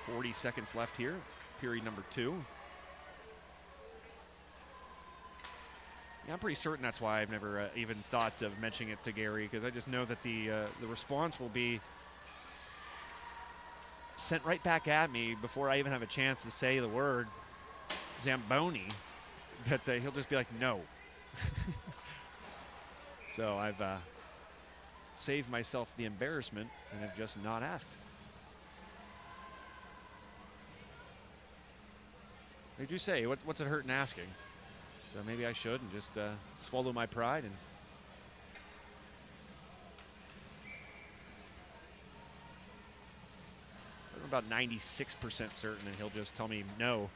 40 seconds left here. Period number 2. Yeah, I'm pretty certain that's why I've never even thought of mentioning it to Gary, because I just know that the response will be sent right back at me before I even have a chance to say the word Zamboni, that he'll just be like, no. So I've saved myself the embarrassment and have just not asked. They do say, what's it hurt in asking? So maybe I should and just swallow my pride. And I'm about 96% certain that he'll just tell me no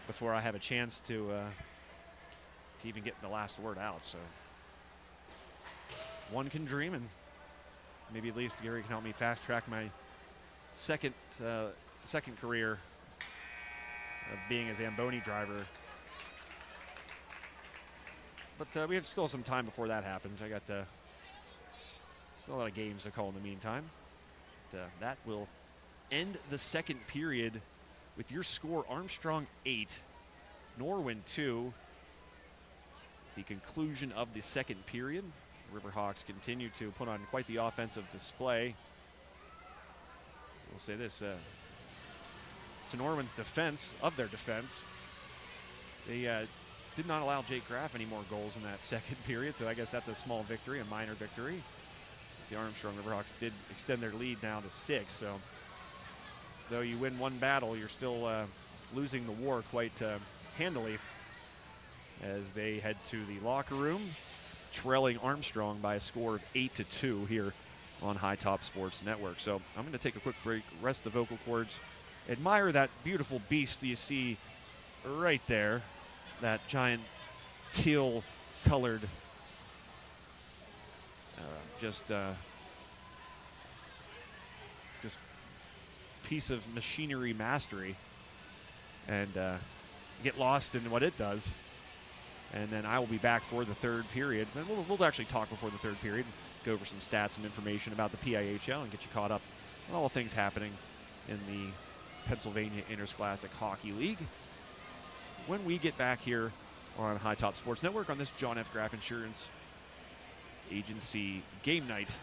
before I have a chance to even get the last word out. So one can dream, and maybe at least Gary can help me fast track my second career of being a Zamboni driver. But we have still some time before that happens. I got still a lot of games to call in the meantime. That will end the second period with your score: Armstrong 8, Norwin 2. The conclusion of the second period. Riverhawks continue to put on quite the offensive display. We'll say this, to Norwin's defense, they did not allow Jake Graff any more goals in that second period, so I guess that's a small victory, a minor victory. The Armstrong Riverhawks did extend their lead now to 6, so though you win one battle, you're still losing the war quite handily as they head to the locker room, trailing Armstrong by a score of 8-2 here on High Top Sports Network. So I'm going to take a quick break, rest the vocal cords, admire that beautiful beast you see right there, that giant teal-colored just piece of machinery mastery, and get lost in what it does. And then I will be back for the third period. And we'll actually talk before the third period, go over some stats and information about the PIHL and get you caught up on all things happening in the Pennsylvania Interscholastic Hockey League when we get back here on High Top Sports Network on this John F. Graff Insurance Agency game night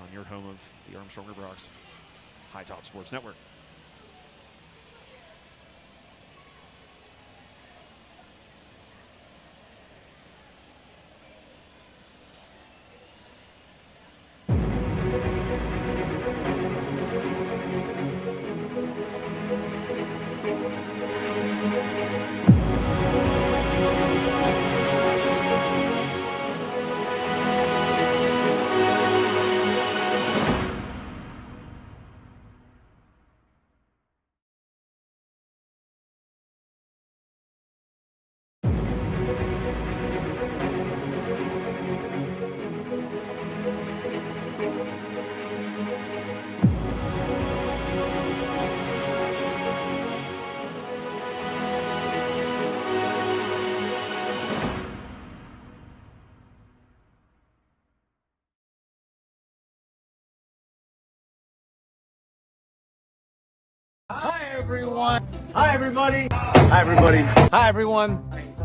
on your home of the Armstrong Riverhawks High Top Sports Network. Hi everyone. Hi everybody. Hi everybody. Hi everyone.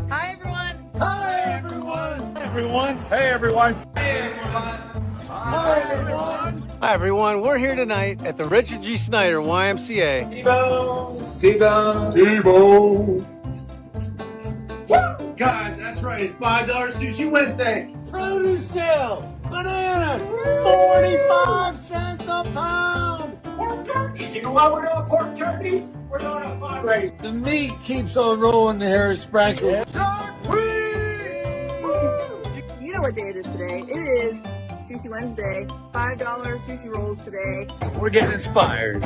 Hi everyone. Hi everyone. Hi everyone. Hey everyone. Hey everyone. Hi everyone. Hi everyone. We're here tonight at the Richard G. Snyder YMCA. T-Bone. Woo! Guys, that's right. It's $5 Sushi Wednesday. Produce sale. Bananas. 45 cents a pound. Pork turkeys. You know what we're doing? Pork turkeys? We're doing a fundraiser. The meat keeps on rolling. The hair is sprankled. You know what day it is today. It is Sushi Wednesday. $5 sushi rolls today. We're getting inspired.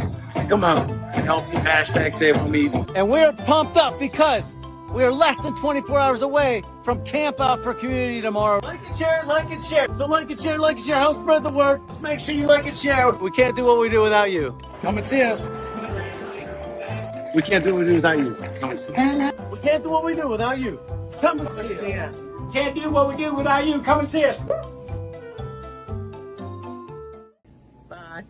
Come on and help me hashtag save on meat. And we're pumped up because we are less than 24 hours away from Camp Out for Community tomorrow. Like and share, like and share. So like and share, like and share. Help spread the word. Just make sure you like and share. We can't do what we do without you. Come and see us. We can't do what we do without you. Come and see us. We can't do what we do without you. Come and see us. Can't do what we do without you. Come and see us. Bye.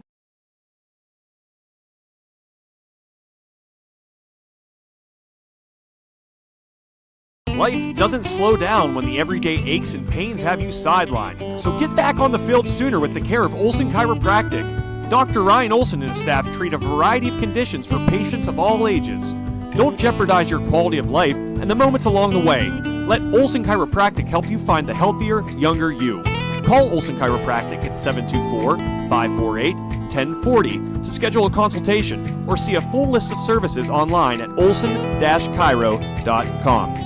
Life doesn't slow down when the everyday aches and pains have you sidelined. So get back on the field sooner with the care of Olson Chiropractic. Dr. Ryan Olson and his staff treat a variety of conditions for patients of all ages. Don't jeopardize your quality of life and the moments along the way. Let Olson Chiropractic help you find the healthier, younger you. Call Olson Chiropractic at 724-548-1040 to schedule a consultation or see a full list of services online at olson-chiro.com.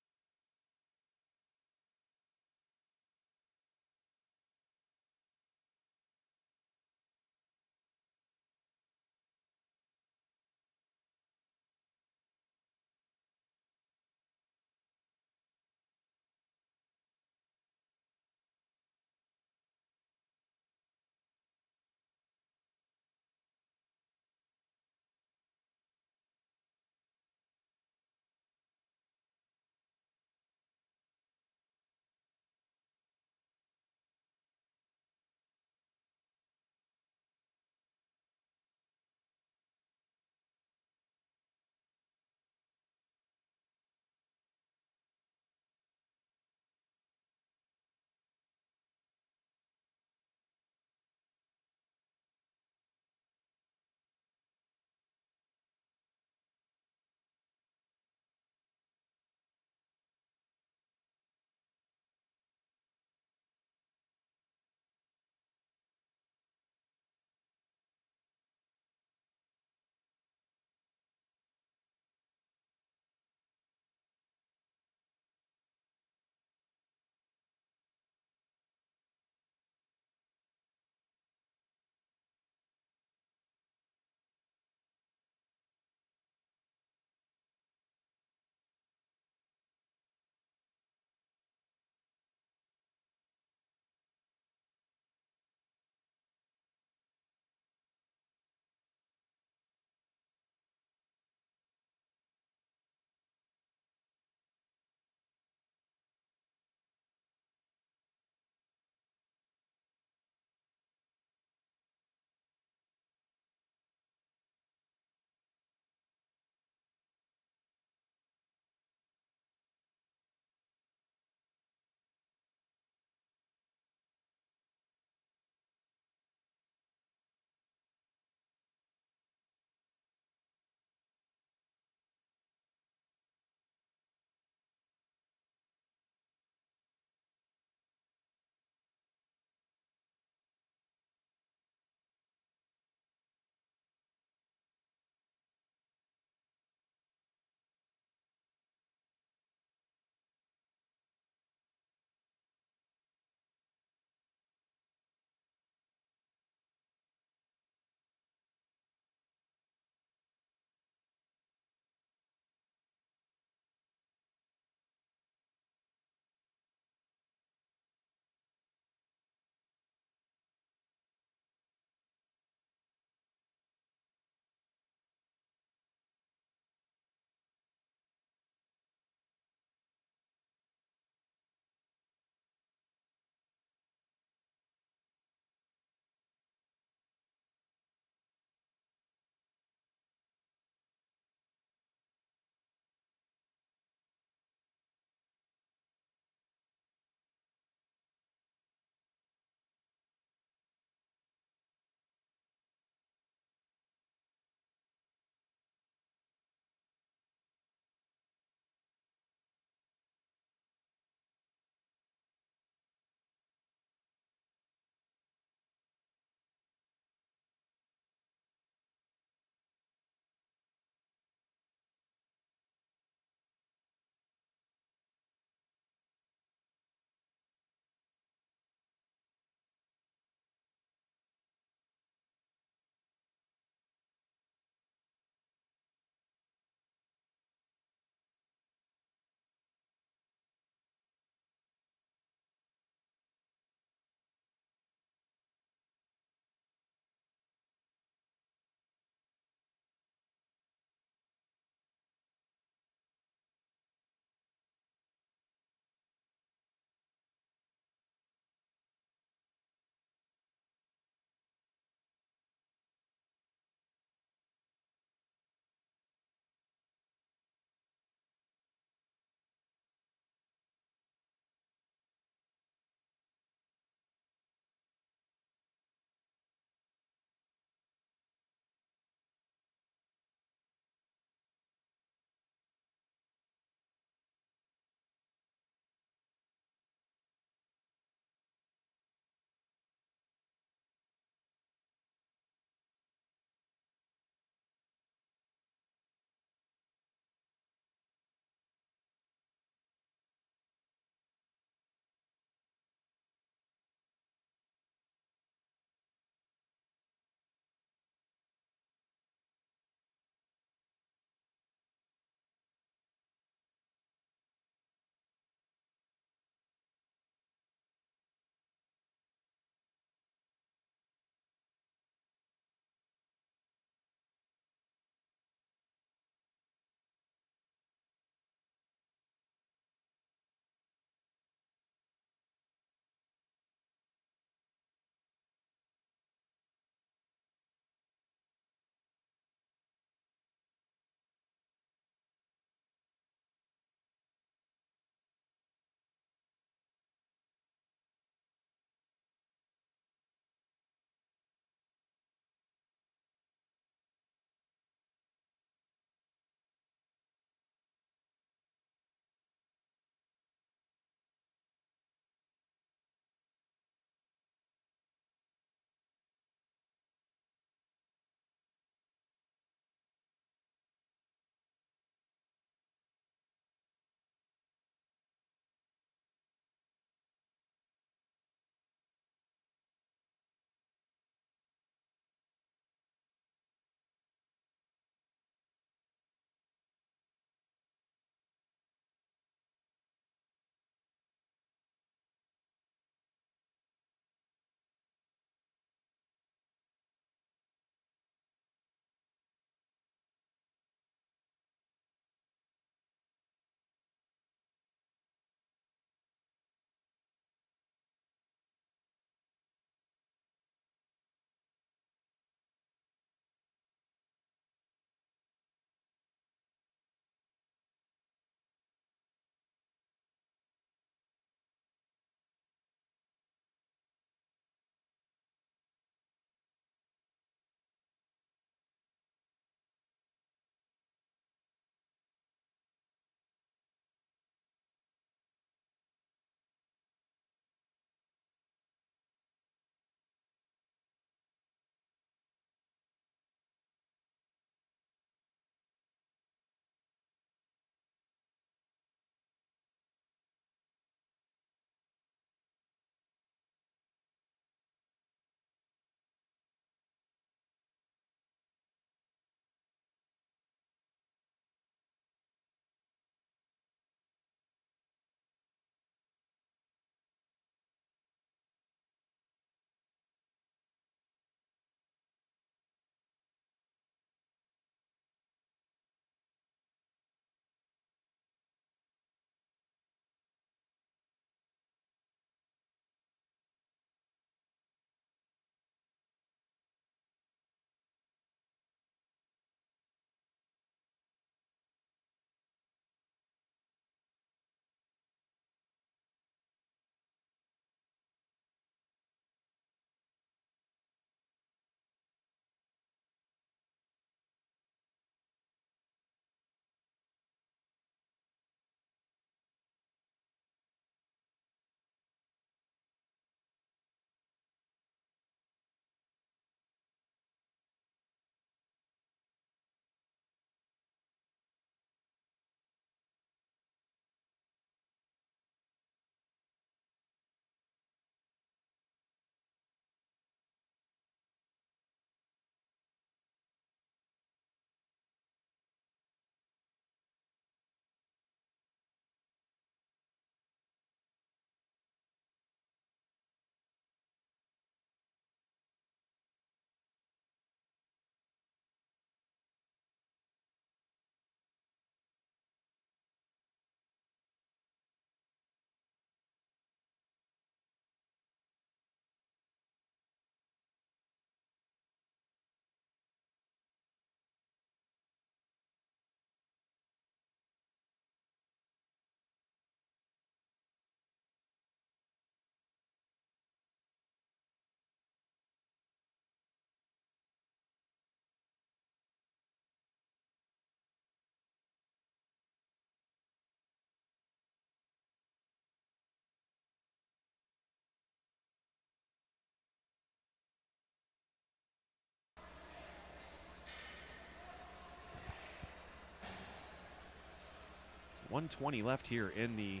1:20 left here in the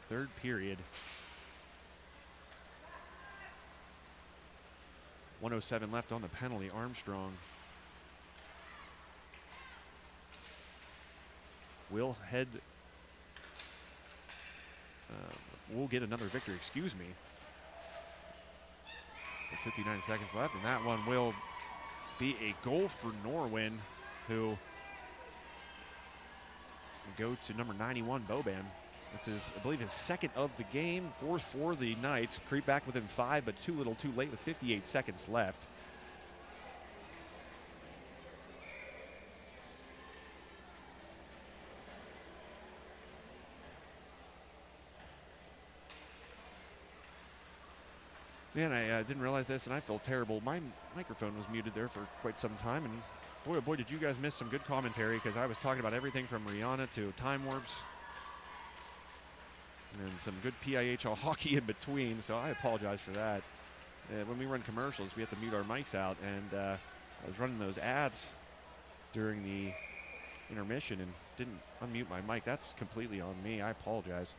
third period. 1:07 left on the penalty. Armstrong will head, will get another victory, excuse me. 59 seconds left, and that one will be a goal for Norwin, who will go to number 91, Boban. That's his, I believe, his second of the game, fourth for the Knights. Creep back within 5, but too little too late with 58 seconds left. Man, I didn't realize this, and I felt terrible. My microphone was muted there for quite some time, and boy, oh boy, did you guys miss some good commentary, because I was talking about everything from Rihanna to time warps and some good PIHL hockey in between, so I apologize for that. When we run commercials, we have to mute our mics out, and I was running those ads during the intermission and didn't unmute my mic. That's completely on me. I apologize.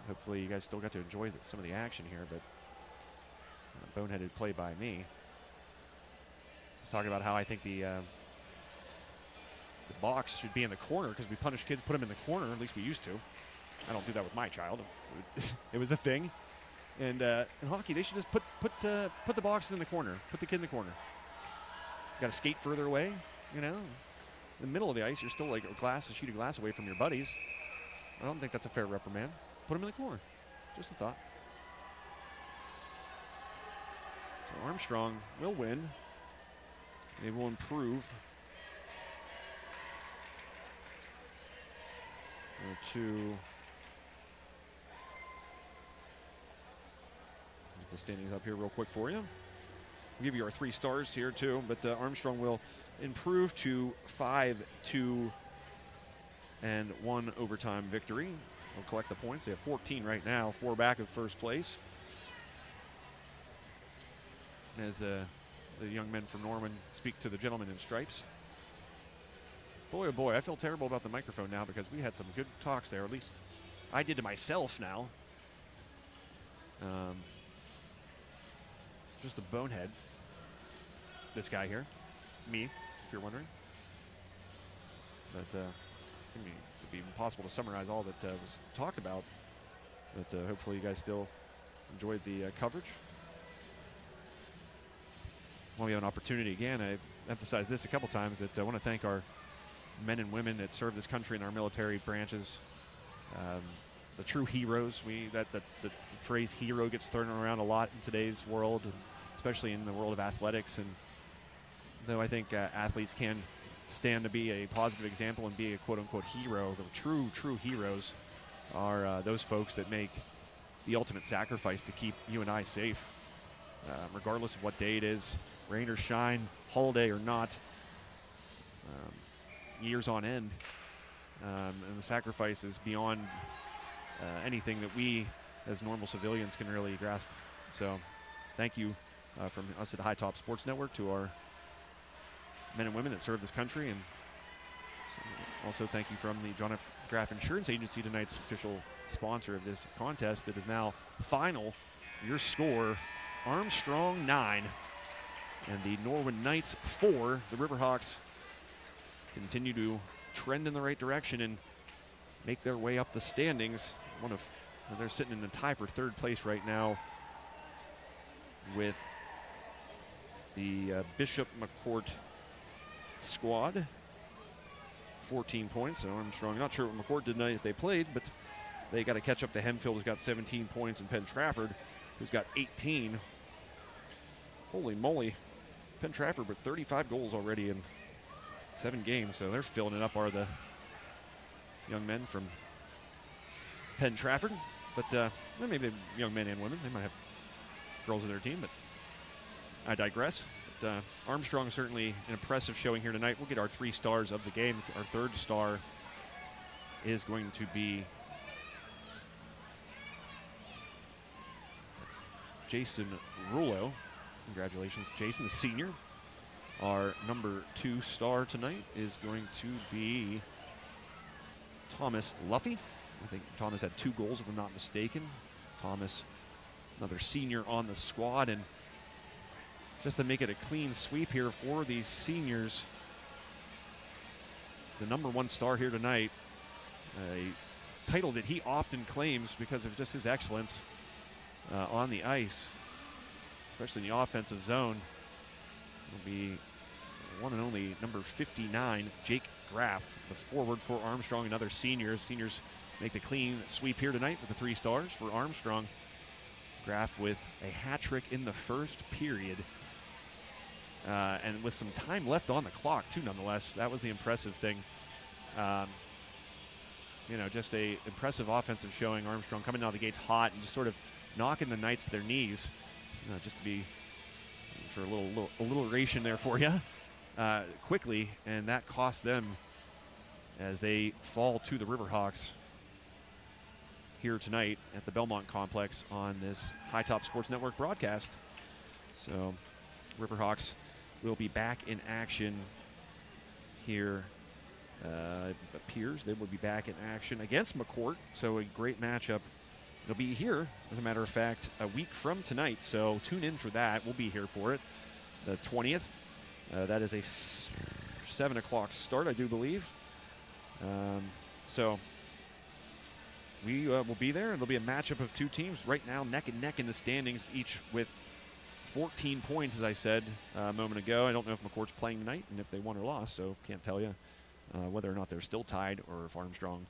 Hopefully you guys still got to enjoy some of the action here, but boneheaded play by me. I was talking about how I think the box should be in the corner because we punish kids, put them in the corner, at least we used to. I don't do that with my child. It was the thing. And in hockey, they should just put the boxes in the corner, put the kid in the corner. Got to skate further away, you know. In the middle of the ice, you're still like a sheet of glass away from your buddies. I don't think that's a fair reprimand. Just put them in the corner. Just a thought. So Armstrong will win. They will improve to get the standings up here real quick for you. We'll give you our 3 stars here too, but Armstrong will improve to 5-2 and 1 overtime victory. They'll collect the points. They have 14 right now, 4 back of first place. As the young men from Norwin speak to the gentleman in stripes. Boy, oh boy, I feel terrible about the microphone now because we had some good talks there. At least I did to myself now. Just a bonehead. This guy here. Me, if you're wondering. But it'd be impossible to summarize all that was talked about. But hopefully you guys still enjoyed the coverage. When we have an opportunity again, I emphasized this a couple times, that I want to thank our men and women that serve this country in our military branches. The true heroes. The phrase hero gets thrown around a lot in today's world, especially in the world of athletics. And though I think athletes can stand to be a positive example and be a quote-unquote hero, the true heroes are those folks that make the ultimate sacrifice to keep you and I safe, regardless of what day it is, rain or shine, holiday or not, years on end. And the sacrifice is beyond anything that we as normal civilians can really grasp. So thank you from us at High Top Sports Network to our men and women that serve this country. And also thank you from the John F. Graff Insurance Agency, tonight's official sponsor of this contest that is now final. Your score, Armstrong 9 and the Norwin Knights 4. The Riverhawks continue to trend in the right direction and make their way up the standings. They're sitting in a tie for third place right now with the Bishop McCourt squad, 14 points. So Armstrong, not sure what McCourt did tonight if they played, but they got to catch up to Hemfield, who's got 17 points, and Penn Trafford, who's got 18. Holy moly. Penn Trafford with 35 goals already in 7 games, so they're filling it up, are the young men from Penn Trafford. But maybe young men and women. They might have girls on their team, but I digress. But, Armstrong certainly an impressive showing here tonight. We'll get our 3 stars of the game. Our 3rd star is going to be Jason Rulo. Congratulations, Jason, the senior. Our number 2 star tonight is going to be Thomas Luffy. I think Thomas had 2 goals, if I'm not mistaken. Thomas, another senior on the squad, and just to make it a clean sweep here for these seniors, the number 1 star here tonight, a title that he often claims because of just his excellence on the ice, especially in the offensive zone, will be one and only number 59, Jake Graff, the forward for Armstrong, another senior. Seniors make the clean sweep here tonight with the 3 stars for Armstrong. Graff with a hat trick in the first period. And with some time left on the clock, too, nonetheless. That was the impressive thing. Just a impressive offensive showing. Armstrong coming out of the gates hot and just sort of knocking the Knights to their knees. Just to be for a little alliteration there for you. Quickly, and that cost them as they fall to the Riverhawks here tonight at the Belmont Complex on this High Top Sports Network broadcast. So Riverhawks will be back in action here. It appears they will be back in action against McCourt, so a great matchup. It'll be here, as a matter of fact, a week from tonight, so tune in for that. We'll be here for it. The 20th. That is a 7 o'clock start, I do believe. So we will be there, and it'll be a matchup of 2 teams right now, neck and neck in the standings, each with 14 points, as I said a moment ago. I don't know if McCourt's playing tonight and if they won or lost, so can't tell you whether or not they're still tied or if Armstrong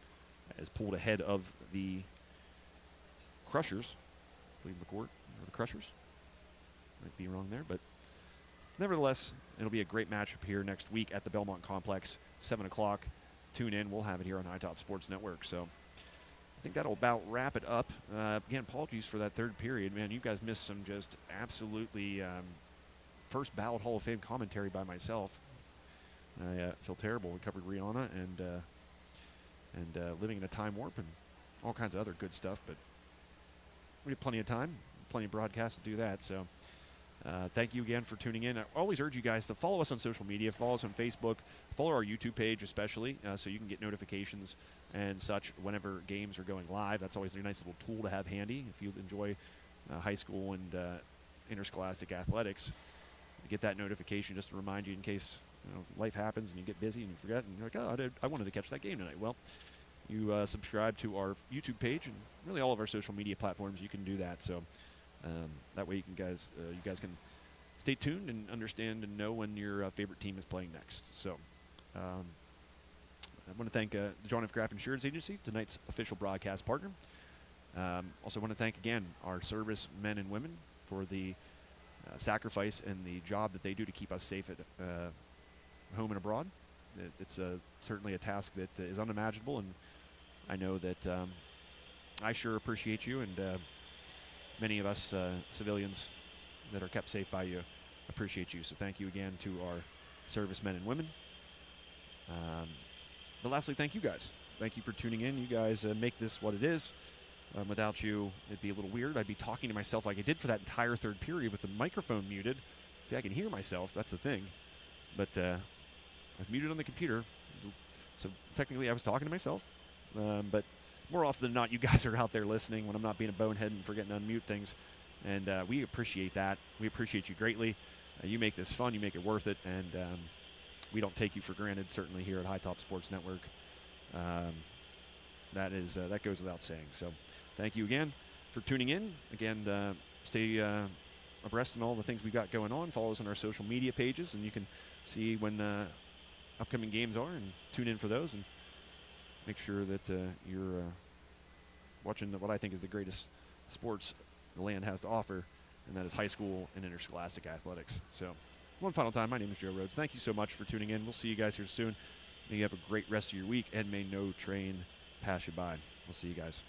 is pulled ahead of the Crushers. I believe McCourt or the Crushers. Might be wrong there, but nevertheless, it'll be a great matchup here next week at the Belmont Complex, 7 o'clock. Tune in. We'll have it here on High Top Sports Network. So I think that'll about wrap it up. Again, apologies for that third period. Man, you guys missed some just absolutely first ballot Hall of Fame commentary by myself. I feel terrible. We covered Rihanna and living in a time warp and all kinds of other good stuff. But we have plenty of time, plenty of broadcasts to do that. So thank you again for tuning in. I always urge you guys to follow us on social media, follow us on Facebook, follow our YouTube page especially, so you can get notifications and such whenever games are going live. That's always a nice little tool to have handy if you enjoy high school and interscholastic athletics. Get that notification just to remind you in case life happens and you get busy and you forget and you're like, oh, I wanted to catch that game tonight. Well, you subscribe to our YouTube page and really all of our social media platforms. You can do that. So that way you guys can stay tuned and understand and know when your favorite team is playing next. So I want to thank the John F. Graff Insurance Agency, tonight's official broadcast partner. Also want to thank again our service men and women for the sacrifice and the job that they do to keep us safe at home and abroad. It's certainly a task that is unimaginable, and I know that I sure appreciate you, and many of us civilians that are kept safe by you appreciate you. So thank you again to our servicemen and women. But lastly, thank you guys. Thank you for tuning in. You guys make this what it is. Without you, it'd be a little weird. I'd be talking to myself like I did for that entire third period with the microphone muted. See, I can hear myself. That's the thing. But I was muted on the computer. So technically I was talking to myself. But more often than not, you guys are out there listening when I'm not being a bonehead and forgetting to unmute things. And we appreciate that. We appreciate you greatly. You make this fun. You make it worth it. And we don't take you for granted, certainly here at High Top Sports Network. That goes without saying. So thank you again for tuning in. Again, stay abreast in all the things we've got going on. Follow us on our social media pages, and you can see when upcoming games are and tune in for those. And make sure that you're watching what I think is the greatest sports the land has to offer, and that is high school and interscholastic athletics. So one final time, my name is Joe Rhodes. Thank you so much for tuning in. We'll see you guys here soon. May you have a great rest of your week, and may no train pass you by. We'll see you guys.